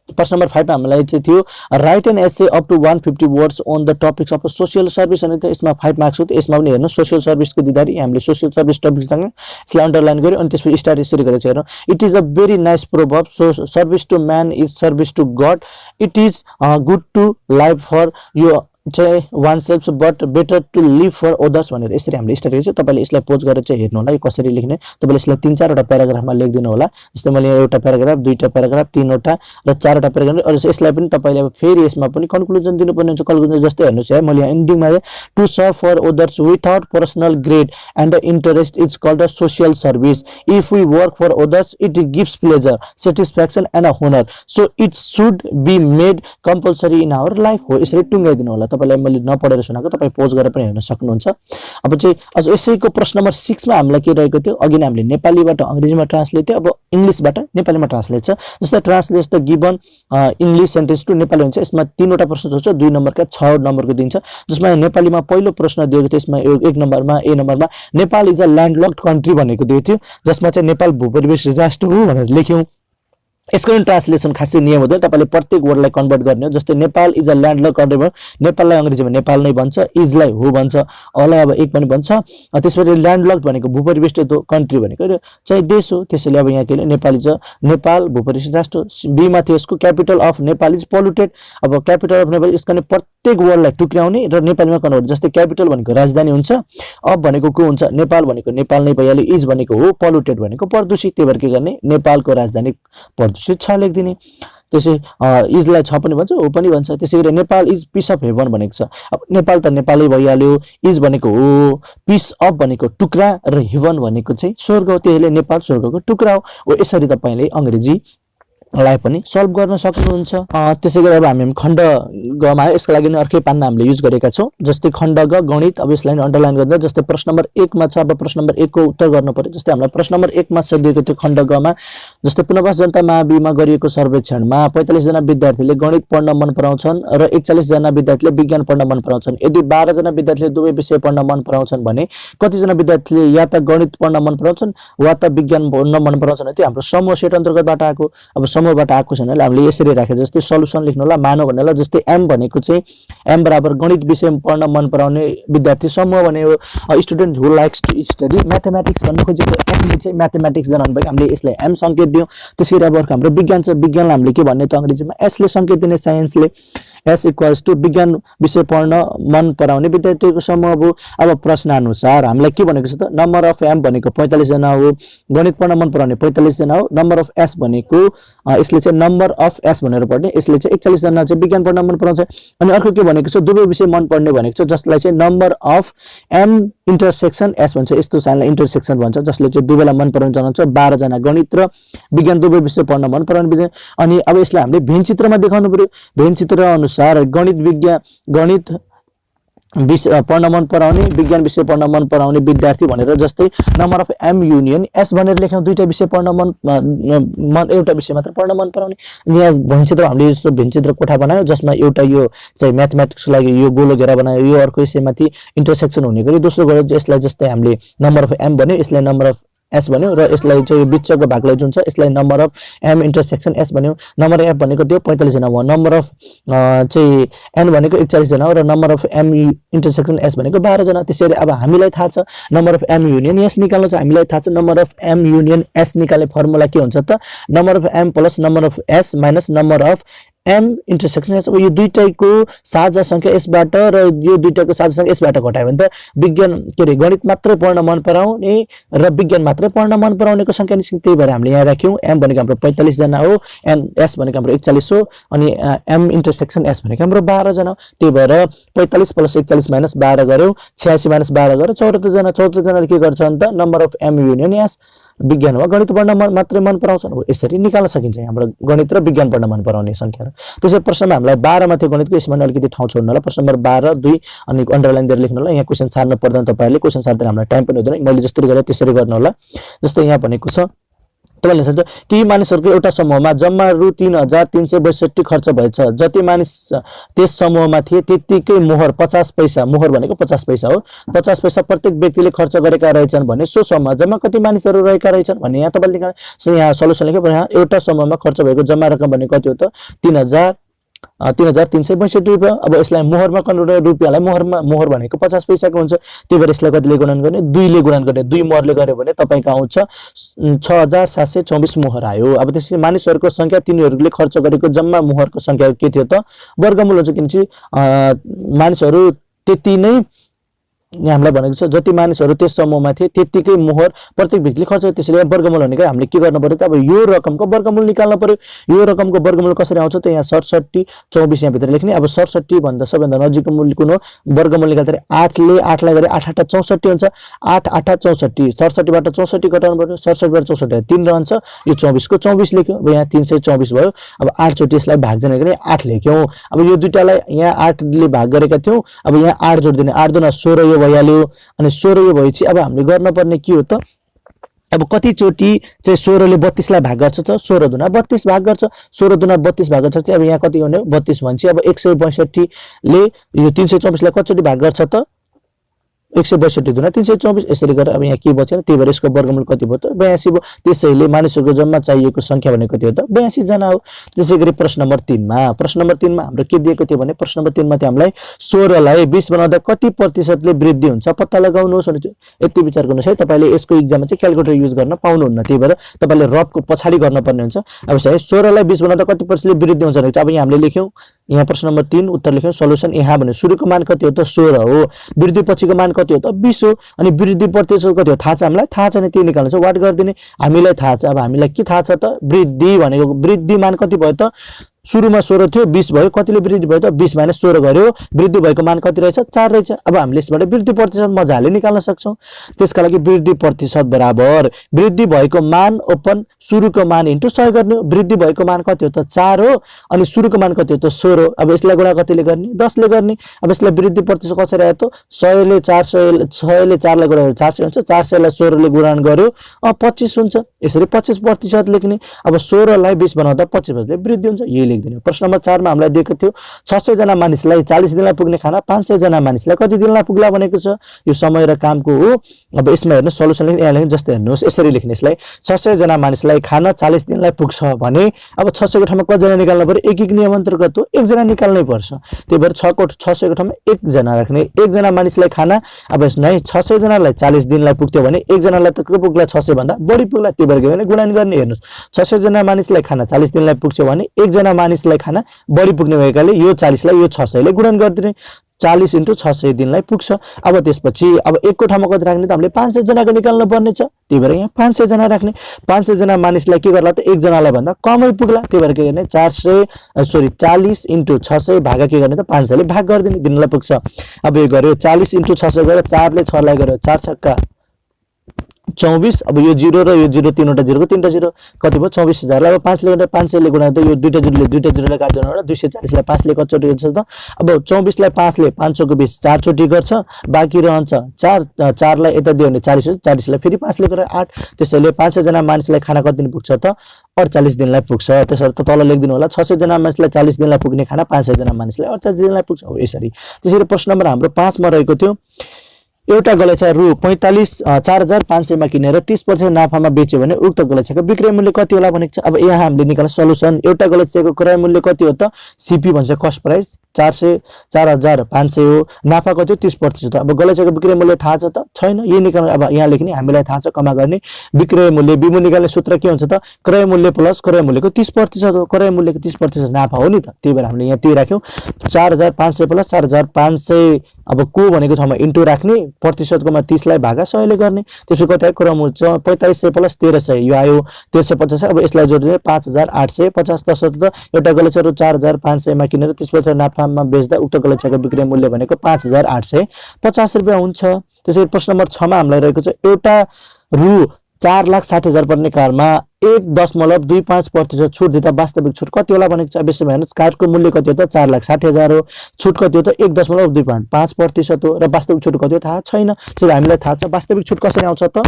प्रश्न नम्बर 5 मा हामीलाई चाहिँ थियो write an essay up to 150 words on the topics of social service अनि त यसमा 5 मार्क्स हो। यसमा पनि हेर्नु सोशल सर्भिसको दिँदाखेरि हामीले सोशल सर्भिस टपिक सँग यसलाई अन्डरलाइन गर्यो अनि त्यसपछि स्टार्ट यसरी गरेको छ। हेर्नु it is a very nice proverb, so service to man is service to God, it is good to life for you चाहिँ one self but better to live for others भनेर यसरी हामीले स्टार्ट गरेको छ। तपाईले यसलाई पोज गरेर चाहिँ हेर्नु होला यो कसरी लेख्ने। तपाईले यसलाई 3-4 वटा प्याराग्राफमा लेखिदिनु होला। जस्तै मैले एउटा प्याराग्राफ, दुईटा प्याराग्राफ, 3 वटा र 4 वटा प्याराग्राफ। अनि यसलाई पनि तपाईले अब फेरि यसमा पनि कन्क्लुजन दिनुपर्ने हुन्छ। कन्क्लुजन जस्तै हेर्नुस् है, मैले यहाँ एन्डिङमा to serve for others without personal grade and interest is called a social service, if we work for others it gives pleasure, satisfaction and a honour, so it should be made compulsory in our life हो। यसरी टुङ्गाइदिनु होला। तपाईलाई मैले नपढेर सुनाएको, तपाई pose गरेर पनि हेर्न सक्नुहुन्छ। अब चाहिँ अझ यसैको प्रश्न नम्बर 6 मा हामीलाई के रहेको थियो, अघि नै हामीले नेपालीबाट अंग्रेजीमा ट्रान्सलेट थियो, अब इंग्लिशबाट नेपालीमा ट्रान्सलेट छ। जस्तै translate the given English sentence to Nepali हुन्छ। यसमा 3 वटा प्रश्न छ, 2 नम्बरका 6 नम्बरको दिन्छ। जसमा नेपालीमा पहिलो प्रश्न दिएको थियो, यसमा 1 नम्बरमा ए नम्बरमा नेपाल इज अ ल्यान्डलक्ड कन्ट्री भनेको दिएको थियो, जसमा चाहिँ नेपाल भूपरिवेशी राष्ट्र हो भनेर लेख्यौं। यसको ट्रान्सलेसन खासै नियम हुँदैन, तपाईले प्रत्येक वर्डलाई कन्भर्ट गर्ने हो। जस्तै नेपाल इज अ ल्यान्डलक्ड कन्ट्री भयो, नेपाललाई अंग्रेजीमा नेपाल नै भन्छ, इजलाई हो भन्छ, अलाई अब एक पनि भन्छ। त्यसपछि ल्यान्डलक्ड भनेको भूपरिवेष्टित कन्ट्री भनेको चाहिँ देश हो, त्यसैले अब यहाँ के नेपाल इज नेपाल भूपरिवेष्टित राष्ट्र। बी मा थियो यसको capital of Nepal is polluted, अब क्यापिटल अफ नेपाल यसको प्रत्येक वर्डलाई टुक्राउने र नेपालीमा कन्भर्ट। जस्तै क्यापिटल भनेको राजधानी हुन्छ, अफ भनेको को हुन्छ नेपाल भनेको नेपाल नै भइहाल्यो, इज भनेको हो, पोल्युटेड भनेको प्रदूषित, त्यही भएर के गर्ने नेपालको राजधानी प्रदूषित 6 लेखिदिने। त्यसै इजलाई 6 पनि भन्छ, हो पनि भन्छ। त्यसैगरी Nepal is piece of heaven भनेको छ। अब नेपाल त नेपालै भइहाल्यो, इज भनेको हो, पीस अफ भनेको टुक्रा र हेभन भनेको चाहिँ स्वर्ग हो, त्यसैले नेपाल स्वर्गको टुक्रा हो। यसरी तपाईले अंग्रेजी लाई पनि सल्भ गर्न सक्नुहुन्छ। त्यसै गरी अब हामी खण्ड ग मा यसका लागि अर्कै पान्ना हामीले युज गरेका छौं। जस्तै खण्ड ग गणित, अब यसलाई अन्डरलाइन गर्दा जस्तै प्रश्न नम्बर 1 मा छ, अब प्रश्न नम्बर 1 को उत्तर गर्नु पर्यो। जस्तै हामीलाई प्रश्न नम्बर 1 मा दिएको थियो खण्ड ग मा, जस्तै पुनर्वास जनता महाविमा गरिएको सर्वेक्षणमा 45 जना विद्यार्थीले गणित पढ्न मन पराउँछन् र 41 जना विद्यार्थीले विज्ञान पढ्न मन पराउँछन्। यदि 12 जना विद्यार्थीले दुवै विषय पढ्न मन पराउँछन् भने कति जना विद्यार्थीले या त गणित पढ्न मन पराउँछन् वा त विज्ञान पढ्न मन पराउँछन्? त्यो हाम्रो समूह सेट अन्तर्गतबाट आएको। अब समूहबाट आएको छैन हामीले यसरी राखे। जस्तै सल्युसन लेख्नु होला, मानव भन्नु होला। जस्तै एम भनेको चाहिँ एम बराबर गणित विषय पढ्न मन पराउने विद्यार्थी समूह भनेको student who likes to study mathematics भन्नु खोजेको एम चाहिँ म्याथमेटिक्स जनाउनु भएको हामीले यसलाई एम संकेत दियौं। त्यसैगरी अब अर्को हाम्रो विज्ञान छ। विज्ञानलाई हामीले के भन्ने त अंग्रेजीमा एस ले संकेत दिने, साइन्सले एस इक्वल्स टु विज्ञान विषय पढ्न मन पराउने विद्यार्थीको समूह हो। अब प्रश्न अनुसार हामीलाई के भनेको छ त नम्बर अफ एम भनेको 45 जना हो, गणित पढ्न मन पराउने 45 जना हो। नम्बर अफ एस भनेको यसले चाहिँ नम्बर अफ एस भनेर पढ्ने, यसले चाहिँ 41 जना चाहिँ विज्ञान पढ्न मन पराउँछ। अनि अर्को के भनेको छ दुवै विषय मन पढ्ने भनेको छ, जसलाई चाहिँ number of M intersection S भन्छ। यस्तो सानलाई इन्टरसेक्सन भन्छ, जसले चाहिँ दुवैलाई मन पराउने जनाउँछ। 12 जना गणित र विज्ञान दुवै विषय पढ्न मन पराउने विषय। अनि अब यसलाई हामीले भेन चित्रमा देखाउनु पर्यो। भेन चित्र अनुसार गणित विषय पढ्न मन पराउने, विज्ञान विषय पढ्न मन पराउने विद्यार्थी भनेर जस्तै number of M union S भनेर लेख्न, दुईटा विषय पढ्न मन एउटा विषय मात्र पढ्न मन पराउने। यहाँ भेनचित्र हामीले यस्तो भेनचित्र कोठा बनायो जसमा एउटा यो चाहिँ म्याथमेटिक्सको लागि यो गोलो घेरा बनायो, यो अर्को यसैमाथि इन्टरसेक्सन हुने गरी दोस्रो गरे यसलाई जस्तै हामीले नम्बर अफ एम भन्यो, यसलाई नम्बर अफ एस भन्यो र यसलाई चाहिँ बिचको भागलाई जुन छ यसलाई number of M intersection S भन्यो। नम्बर एफ भनेको त्यो 45 जना हो, नम्बर अफ चाहिँ एन भनेको 41 जना हो र number of M intersection S भनेको 12 जना। त्यसैले अब हामीलाई थाहा छ number of M union S निकाल्नु छ। हामीलाई थाहा छ number of M union S निकाल्ने फर्मुला के हुन्छ त number of M plus number of S minus number of M intersection S. अब यो दुईटैको साझा संख्या यसबाट र यो दुईटैको साझा संख्या यसबाट घटायो भने त विज्ञान के रे गणित मात्रै पढ्न मन पराउने र विज्ञान मात्रै पढ्न मन पराउनेको संख्या निस्किन्छ। त्यही भएर हामीले यहाँ राख्यौं एम भनेको हाम्रो 45 जना हो, एन एस भनेको हाम्रो 41 हो, अनि एम इन्टरसेक्सन एस भनेको हाम्रो 12 जना हो। त्यही भएर 45 प्लस 41 माइनस 12 गर्यौं, 86 माइनस 12 गरेर 74 जना। 74 जनाले के गर्छन् त number of M union S विज्ञान वा गणित पढ्न मात्रै मन पराउँछन्। हो यसरी निकाल्न सकिन्छ हाम्रो गणित र विज्ञान पढ्न मन पराउने संख्या। त्यसै प्रश्नमा हामीलाई 12 मा थियो गणितको, यसमा अलिकति ठाउँ छोड्नु होला। प्रश्न नम्बर 12 2 अनि अन्डरलाइन गरेर लेख्नु होला। यहाँ क्वेशन सार्न पर्दैन, तपाईहरुले क्वेशन सार्दा हामीलाई टाइम पनि हुँदैन, मैले जसरी गरे त्यसरी गर्नु होला। जस्तै यहाँ भनेको छ तपाईले सोच्नु केही मानिसहरुको एउटा समूहमा जम्मा रु 3362 खर्च भएछ। जति मानिस त्यस समूहमा थिए त्यतिकै मोहर 50 पैसा, मोहर भनेको 50 पैसा हो, 50 पैसा प्रत्येक व्यक्तिले खर्च गरेका रहेछन् भने सो समूहमा जम्मा कति मानिसहरु रहेका रहेछन् भन्ने यहाँ तपाईले लेख्नु। सो यहाँ सल्युसन लेख्यो भने एउटा समूहमा खर्च भएको जम्मा रकम भनेको कति हो त 3362 रुपैयाँ। अब यसलाई मोहरमा कन्भर्ट रुपैयाँलाई मोहर भनेको 50 पैसाको हुन्छ। त्यही भएर यसलाई कतिले गुणन गर्ने 2 ले गुणन गर्ने, 2 मोहरले गर्यो भने तपाईको आउँछ 6724 मोहर आयो। अब त्यसै मानिसहरुको संख्या तिनीहरुले खर्च गरेको जम्मा मोहरको संख्या के थियो त वर्गमूल हुन्छ, किनकि मानिसहरु त्यति नै यहाँ हामीलाई भनेको छ जति मानिसहरु त्यस समूहमा थिए त्यतिकै मोहर प्रत्येक व्यक्तिले खर्च। त्यसैले वर्गमूल भनेको हामीले के गर्नु पर्यो त अब यो रकमको वर्गमूल निकाल्न पर्यो। यो रकमको वर्गमूल कसरी आउँछ त यहाँ 67 24 यहाँ भित्र लेख्ने। अब 67 भन्दा सबैभन्दा नजिकको मूल्य कुन हो वर्गमूल निकाल्दा 8 ले 8 लाई गरे 8 8 64 हुन्छ। 8 8 64 67 बाट 64 घटाउनु पर्यो, 67 बाट 64 3 रहन्छ। यो 24 को 24 लेख्यो। अब यहाँ 324 भयो। अब 8 चोटी यसलाई भाग गर्ने 8 लेख्यौं। अब यो दुईटालाई यहाँ 8 ले भाग गरेका थियौ। अब यहाँ 8 जोड्दिने, 8 दुना 16 यो भइहाल्यो। अनि 16 यो भएपछि अब हामीले गर्न पर्ने के हो त अब कति चोटी चाहिँ 16 ले 32 लाई भाग गर्छ त 16 दुना 32 भाग गर्छ। 16 दुना 32 भाग गर्छ। अब यहाँ कति हुने 32 भन्छ। अब 162 ले यो 324 लाई कति चोटी भाग गर्छ त 162 दुना 324। यसरी गरेर अब यहाँ के बचेन, त्यही भएर यसको वर्गमूल कति भयो त 82 भयो। त्यसैले मानिसहरुको जम्मा चाहिएको संख्या भनेको कति हो त 82 जना हो। त्यसैगरी प्रश्न नम्बर 3 मा हाम्रो के दिएको थियो भने प्रश्न नम्बर 3 मा चाहिँ हामीलाई 16 लाई 20 बनाउँदा कति प्रतिशतले वृद्धि हुन्छ पत्ता लगाउनुहोस् भने यति विचार गर्नुस् है। तपाईले यसको एक्जाममा चाहिँ क्याल्कुलेटर युज गर्न पाउनुहुन्न, त्यही भएर तपाईले रफको पछाडी गर्न पर्ने हुन्छ। अब चाहिँ 16 लाई 20 बनाउँदा कति प्रतिशतले वृद्धि हुन्छ भने अब यहाँ हामीले लेख्यौं यहाँ प्रश्न नम्बर 3 उत्तर लेख्यौं। सल्युसन यहाँ भने सुरुको मान कति हो त 16 हो, वृद्धि पछिको मान कति हो त 20 हो। अनि वृद्धि प्रतिशत कति हो थाहा छ हामीलाई, थाहा छैन, त्यो निकाल्नु छ वाट गर्दिने। हामीलाई थाहा छ, अब हामीलाई के थाहा छ त वृद्धि भनेको वृद्धि मान कति भयो त सुरुमा 16 थियो 20 भयो, कतिले वृद्धि भयो त 20 - 16 गर्यो, वृद्धि भएको मान कति रहेछ 4 रहेछ। अब हामीले यसबाट वृद्धि प्रतिशत मजाले निकाल्न सक्छौं। त्यसका लागि वृद्धि प्रतिशत बराबर वृद्धि भएको मान ओपन सुरुको मान इन्टु 100 गर्ने हो। वृद्धि भएको मान कति हो त 4 हो अनि सुरुको मान कति हो त 16 हो। अब यसलाई गुणा कतिले गर्ने 10 ले गर्ने। अब यसलाई वृद्धि प्रतिशत कसरी आयो त 100 ले 4 लाई गुणा 400 हुन्छ, 400 लाई 16 ले गुणा गर्यो 25 हुन्छ। यसरी 25% लेख्ने। अब 16 लाई 20 बनाउँदा 25% वृद्धि हुन्छ, यही लेख्दिनु। प्रश्न नम्बर 4 मा हामीलाई दिएको थियो 600 जना मानिसलाई 40 दिनलाई पुग्ने खाना 500 जना मानिसलाई कति दिनलाई पुग्ला भनेको छ। यो समय र कामको हो। अब यसमा हेर्नु सल्युसन लेख्ने यहाँ लेख्ने जस्तै हेर्नुस् यसरी लेख्ने यसलाई 600 जना मानिसलाई खाना 40 दिनलाई पुग्छ भने अब 600 को ठाउँमा कति जना निकाल्नु पर्यो एक नियम अन्तर्गत हो 1 जना निकाल्नै पर्छ। त्यही भएर 600 को ठाउँमा 1 जना राख्ने। 1 जना मानिसलाई खाना अब यसलाई 600 जनालाई 40 दिनलाई पुग्थ्यो भने 1 जनालाई त के पुग्ला 600 भन्दा बढी पुग्ला। त्यही भएर के गर्ने गुणन गर्ने। हेर्नुस् 600 जना मानिसलाई खाना 40 दिनलाई पुग्छ भने 1 जना मानिसलाई खाना बढी पुग्ने भएकाले यो 40 लाई यो 600 ले गुणन गर्दिने। 40 * 600 दिनलाई पुग्छ। अब त्यसपछि अब 1 को ठाउँमा कति राख्ने त हामीले 500 जनाको निकाल्नु पर्ने छ। त्यही भएर यहाँ 500 जना राख्ने। 500 जना मानिसलाई के गर्ला त 1 जनालाई भन्दा कमै पुग्ला। त्यही भएर के गर्ने 40 * 600 भागा के गर्ने त 500 ले भाग गर्दिने दिनलाई पुग्छ। अब यो गर्यो 40 * 600 गरेर 4 ले 6 लाई गर्यो 4 छक्का 24। अब यो 0 र यो 0 तीनवटा 0 को 3टा 0 कति भयो 24000 लाई अब 5 ले गर्दा 500 ले गुणा त यो दुईटा 0 ले दुईटा 0 लाई काट्दिनु होला 240 लाई 5 ले कतिचोटी गर्छ त अब 24 लाई 5 ले 500 को 20 4 चोटी गर्छ बाँकी रहन्छ 4 लाई यता दियो भने 40 हुन्छ 40 लाई फेरि 5 ले गरेर 8। त्यसैले 500 जना मानिसलाई खाना कति दिन पुग्छ त 48 दिनलाई पुग्छ। त्यसर्थ तल लेख्दिनु होला 600 जना मानिसलाई 40 दिनलाई पुग्ने खाना 500 जना मानिसलाई 48 दिनलाई पुग्छ। हो यसरी। त्यसैले प्रश्न नम्बर हाम्रो 5 मा रहेको थियो एउटा गलैँचा रु 45,4500 मा किनेर 30% नाफामा बेच्यो भने उक्त गलैँचाको विक्रय मूल्य कति होला भनेको छ। अब यहाँ हामीले निकाल्न सल्युसन एउटा गलैँचाको क्रय मूल्य कति हो त सीपी भन्छ कस्ट प्राइस 4,0500 हो। नाफा कति हो 30%। अब गलैँचाको विक्रय मूल्य थाहा छ त छैन यही निकाल्नु। अब यहाँ लेख्ने हामीलाई थाहा छ कमा गर्ने विक्रय मूल्य बिमु निकाल्ने सूत्र के हुन्छ त क्रय मूल्य प्लस क्रय मूल्यको 30% हो। क्रय मूल्यको 30% नाफा हो नि त। त्यही भएर हामीले यहाँ त्यही राख्यौं 4,500 प्लस 4,500 अब को भनेको ठाउँमा इन्टु राख्ने प्रतिशतकोमा 30 लाई भागा 100 ले गर्ने। त्यसपछि कति आयो क्रम मूल्य 4500 प्लस 1300 यो आयो 1350। अब यसलाई जोड्ने 5850 तसर्थ एउटा गलैँचा रु 4500 मा किनेर 30% नाफामा बेच्दा उक्त गलैँचाको विक्रय मूल्य भनेको 5850 रुपैयाँ हुन्छ। त्यसैले प्रश्न नम्बर 6 मा हामीलाई रहेको छ एउटा रु 4,60,000 पर्ने कारमा 1.25% छुट दिँदा वास्तविक छुट कति होला भनेको छ। अब यसमा हेर्नुस् कारको मूल्य कति हो त 4,60,000 हो। छुट कति हो त 1.25% हो र वास्तविक छुट कति हो थाहा छैन। त्यसैले हामीलाई थाहा छ वास्तविक छुट कसरी आउँछ त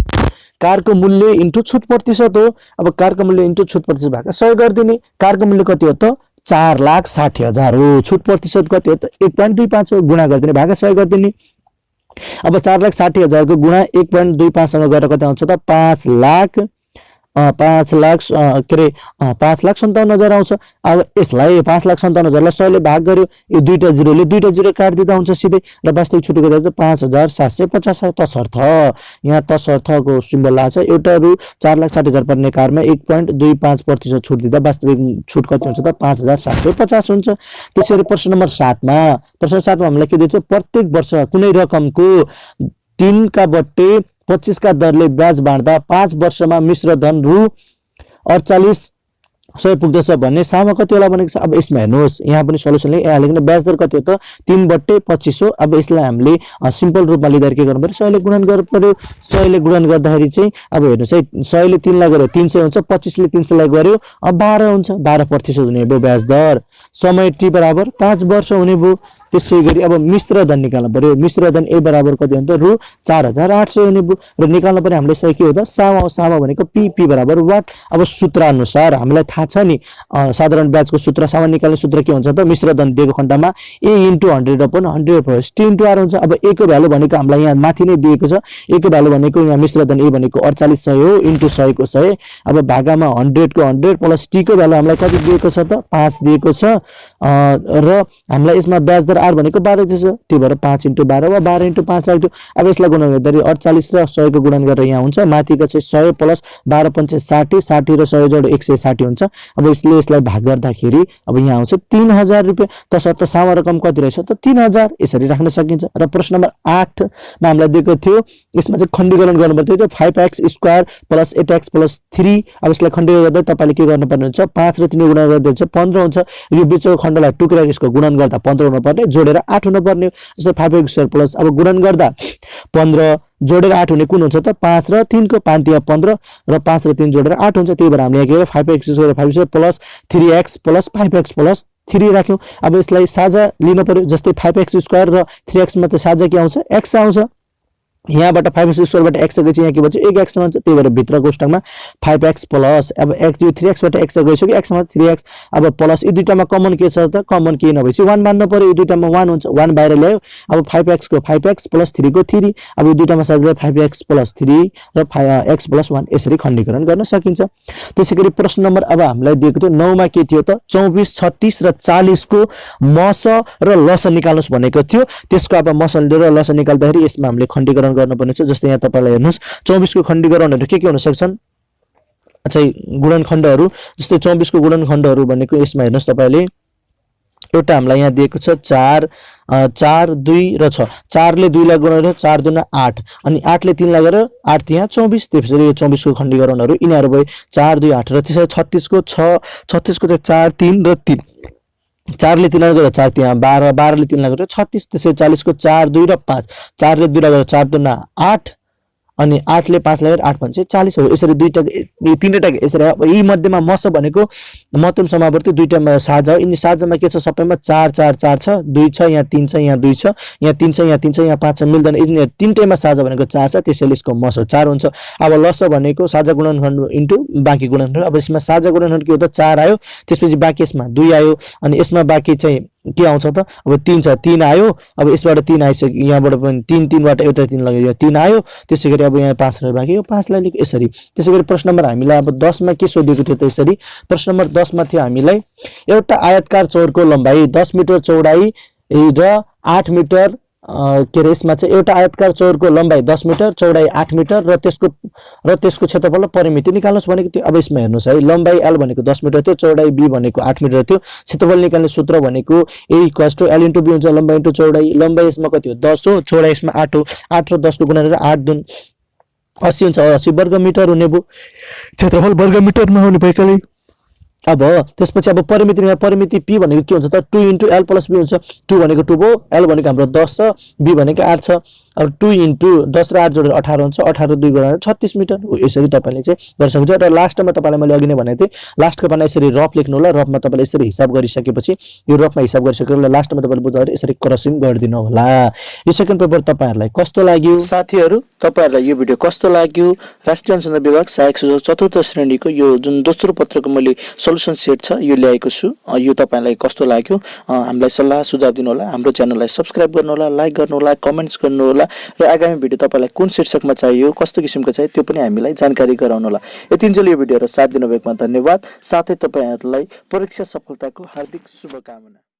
कारको मूल्य इन्टु छुट प्रतिशत हो। अब कारको मूल्य इन्टु छुट प्रतिशत भागा 100 गर्दिने। कारको मूल्य कति हो त 4,60,000 हो। छुट प्रतिशत कति हो त 1.25 हो। गुणा गर्दिने भागा 100 गर्दिने। अब 4,60,000 को गुणा 1.25 सँग गरेर कति आउँछ त 5,57,000 आउँछ। अब यसलाई 5,57,000 लाई 100 ले भाग गर्यो यो दुईटा 0 ले दुईटा 0 काट दिँदा हुन्छ सिधै र वास्तविक छुट गर्दा त 5,750 तसर्थ यहाँ तसर्थको सिम्बल आछ। एउटा रु 4,60,000 पर्ने कारमा 1.25% छुट दिँदा वास्तविक छुट कति हुन्छ त 5,750 हुन्छ। त्यसैले प्रश्न नम्बर 7 मा हामीलाई के दिएको प्रत्येक वर्ष कुनै रकमको 3/25 का दरले ब्याज बाँड्दा 5 वर्षमा मिश्र धन रु 4800 पुग्दछ भन्ने सामा कति होला भनेको छ। अब यसमा हेर्नुहोस् यहाँ पनि सल्युसनले यहाँ लेख्ने ब्याज दर कति हो त 3/25 हो। अब यसलाई हामीले सिम्पल रूपमा लिँदा के गर्नु पर्यो 100 ले गुणन गर्नु पर्यो। 100 ले गुणन गर्दाखेरि चाहिँ अब हेर्नुस् है 100 ले 3 लाई गर्यो 300 हुन्छ 25 ले 300 लाई गर्यो अब 12 हुन्छ 12% हुने भयो ब्याज दर। समय टी बराबर 5 वर्ष हुने भयो। त्यसैगरी अब मिश्र धन निकाल्नु पर्यो। मिश्र धन ए बराबर कति हुन्छ रु 4,800 हुने भयो र निकाल्नु पर्यो हामीले सही के हो त सामा भनेको पी बराबर वाट। अब सूत्र अनुसार हामीलाई थाहा छ नि साधारण ब्याजको सूत्र सामा निकाल्ने सूत्र के हुन्छ त मिश्र धन दिएको खण्डमा a * 100 upon 100 plus t * r हुन्छ। अब a को भ्यालु भनेको हामीलाई यहाँ माथि नै दिएको छ। a को भ्यालु भनेको यहाँ मिश्र धन a भनेको 4800 हो इन्टु 100 को 100। अब भागामा 100 को 100 प्लस t को भ्यालु हामीलाई कति दिएको छ त 5 दिएको छ र हामीलाई यसमा ब्याज दर आर भनेको 12 दिएछ, त्यही भएर 5 × 12 वा 12 × 5 राख्दियो। अब यसलाई गुणन गर्दाखेरि 48 र 100 को गुणन गरेर यहाँ हुन्छ, माथिको चाहिँ 100 प्लस 12 × 60, 60 र 100 जोड 160 हुन्छ। अब यसलाई भाग गर्दाखेरि अब यहाँ आउँछ 3000 रुपैयाँ। तसर्थ सामा रकम कति रहेछ त 3000, यसरी राख्न सकिन्छ। र प्रश्न नम्बर 8 मा हामीलाई दिएको थियो, यसमा चाहिँ खण्डीकरण गर्नुपर्थ्यो, त्यो 5x² प्लस 8x प्लस 3। अब यसलाई खण्डीकरण गर्दा तपाईले के गर्नुपर्ने हुन्छ, 5 र 3 गुणन गर्दा हुन्छ 15 हुन्छ। यो बिचको खण्डलाई टुक्राएर यसको गुणन गर्दा 15 हुनुपर्ने, जोडेर 8 हुनुपर्ने। जस्तै 5x² प्लस अब गुणन गर्दा 15 जोडेर 8 हुने कुन हुन्छ त 5 र 3 को 5 यहाँ 15 र 5 र 3 जोडेर 8 हुन्छ। त्यही भएर हामीले यहाँ के 5x² 5 plus 3x plus 5x plus 3 राख्यौं। अब यसलाई साझा लिन पर्यो, जस्तै 5x² र 3x मा त साझा के आउँछ, x आउँछ। यहाँबाट 5x² बाट x गएपछि यहाँ के भन्छ 1x भन्छ। त्यही भएर भित्र कोष्टकमा 5x प्लस अब x यो 3x बाट x गइसक्यो, x मा 3x। अब प्लस यी दुईटामा कमन के छ त, कमन के नभएपछि 1 मान्न पर्यो। यो दुईटामा 1 हुन्छ, 1 बाहिर ल्यायो। अब 5x को 5x प्लस 3 को 3। अब यो दुईटामा साझा 5x प्लस 3 र x प्लस 1 यसरी खण्डीकरण गर्न सकिन्छ। त्यसैगरी प्रश्न नम्बर अब हामीलाई दिएको थियो 9 मा के थियो त 24, 36 र 40 को मस र लस निकाल्नुस् भनेको थियो। त्यसको अब मस र लस निकाल्दाखेरि यसमा हामीले खण्डीकरण गर्नुपर्ने छ। जस्तै यहाँ तपाईलाई हेर्नुस् 24 को खण्डीकरणहरु के हुन सक्छन्, चाहिँ गुणनखण्डहरु। जस्तै 24 को गुणनखण्डहरु भनेको यसमा हेर्नुस् तपाईले, एउटा हामीलाई यहाँ दिएको छ 4 4 2 र 6। 4 ले 2 लाई गुणन 4 2 8 अनि 8 ले 3 लाई गरेर 8 यहाँ 24। त्यसैले यो 24 को खण्डीकरणहरु यिनीहरु भए 4 2 8 र त्यसै 36 को 6, 36 को चाहिँ 4 3 र 3। 4 ले 3 लाई गरेर 4 3 12, 12 ले 3 लाई गरेर 36। त्यसै 40 को 4 2 र 5, 4 ले 2 लाई गरेर 4 2 8 अनि 8 ले 5 लाई गरेर 8 भन्छ 40 हो। यसरी दुईटा तीनटा यसरी अब यी मध्येमा मस भनेको महत्तम समावर्ती दुईटामा साझा हो। यिनी साझामा के छ, सबैमा 4 4 4 छ, 2 छ, यहाँ 3 छ, यहाँ 2 छ, यहाँ 3 छ, यहाँ 3 छ, यहाँ 5 छ, मिल्दैन। यिनी तीनटैमा साझा भनेको 4 छ, त्यसैले यसको मस 4 हुन्छ। अब लस भनेको साझा गुणनखण्ड इन्टु बाँकी गुणनखण्ड। अब यसमा साझा गुणनखण्ड के हो त 4 आयो, त्यसपछि बाँकी यसमा 2 आयो, अनि यसमा बाँकी चाहिँ के आउँछ त अब 3 छ, 3 आयो। अब यसबाट 3 आइसक्यो, यहाँबाट पनि 3 3 बाट एउटा 3 लाग्यो, 3 आयो। त्यसैगरी अब यहाँ 5 रह्यो बाँकी, यो 5 लाई लेख्यो यसरी। त्यसैगरी प्रश्न नम्बर हामीलाई अब 10 मा के सोधिएको थियो त यसरी। प्रश्न नम्बर 10 मा थियो हामीलाई एउटा आयतकार चौरको लम्बाई 10 मिटर चौडाई र 8 मिटर के रे, यसमा चाहिँ एउटा आयतकार चौरको लम्बाई 10 मिटर चौडाई 8 मिटर र त्यसको क्षेत्रफल र परिमिति निकाल्नुस् भनेको थियो। अब यसमा हेर्नुस् है, लम्बाई l भनेको 10 मिटर थियो, चौडाई b भनेको 8 मिटर थियो। क्षेत्रफल निकाल्ने सूत्र भनेको a = l * b हुन्छ, लम्बाई * चौडाई। लम्बाई यसमा कति हो 10 हो, चौडाई यसमा 8 हो। 8 र 10 को गुणन गरेर 8 2 80 हुन्छ, 80 वर्ग मिटर हुने भयो। क्षेत्रफल वर्ग मिटरमा हुने भएकाले अब त्यसपछि अब परिमिति p भनेको के हुन्छ त 2 * l + b हुन्छ। 2 भनेको 2 भयो, l भनेको हाम्रो 10 छ, b भनेको 8 छ। अब 2 * 10 र 8 जोडेर 18 हुन्छ, 18 2 गरेर 36 मिटर। यसरी तपाईले चाहिँ गर्न सक्नुहुन्छ। र लास्टमा तपाईलाई मैले अघि नै भनेको थिएँ, लास्टको पाना यसरी रफ लेख्नु होला। रफमा तपाईले यसरी हिसाब गरिसकेपछि यो रफमा हिसाब गरिसकेर लास्टमा तपाईले बुझ्दाखेरि यसरी क्रसिङ गरिदिनु होला। यो सेकेन्ड पेपर तपाईहरुलाई कस्तो लाग्यो? साथीहरु, तपाईहरुलाई यो भिडियो कस्तो लाग्यो? राष्ट्रिय अनुसन्धान विभाग सहायक सूचक चतुर्थ श्रेणीको यो जुन दोस्रो पत्रको मैले सल्युसन सेट छ यो ल्याएको छु। यो तपाईलाई कस्तो लाग्यो? हामीलाई सल्लाह सुझाव दिनु होला। हाम्रो च्यानललाई सब्स्क्राइब गर्नु होला, लाइक गर्नु होला, कमेन्ट्स गर्नु होला र आगामी भिडियो तपाईलाई कुन शीर्षकमा चाहियो, कस्तो किसिमको चाहियो त्यो पनि हामीलाई जानकारी गराउनु होला। यतिन्जेल यो भिडियो र साथ दिनुभएकोमा धन्यवाद। साथै तपाईहरुलाई परीक्षा सफलताको हार्दिक शुभकामना।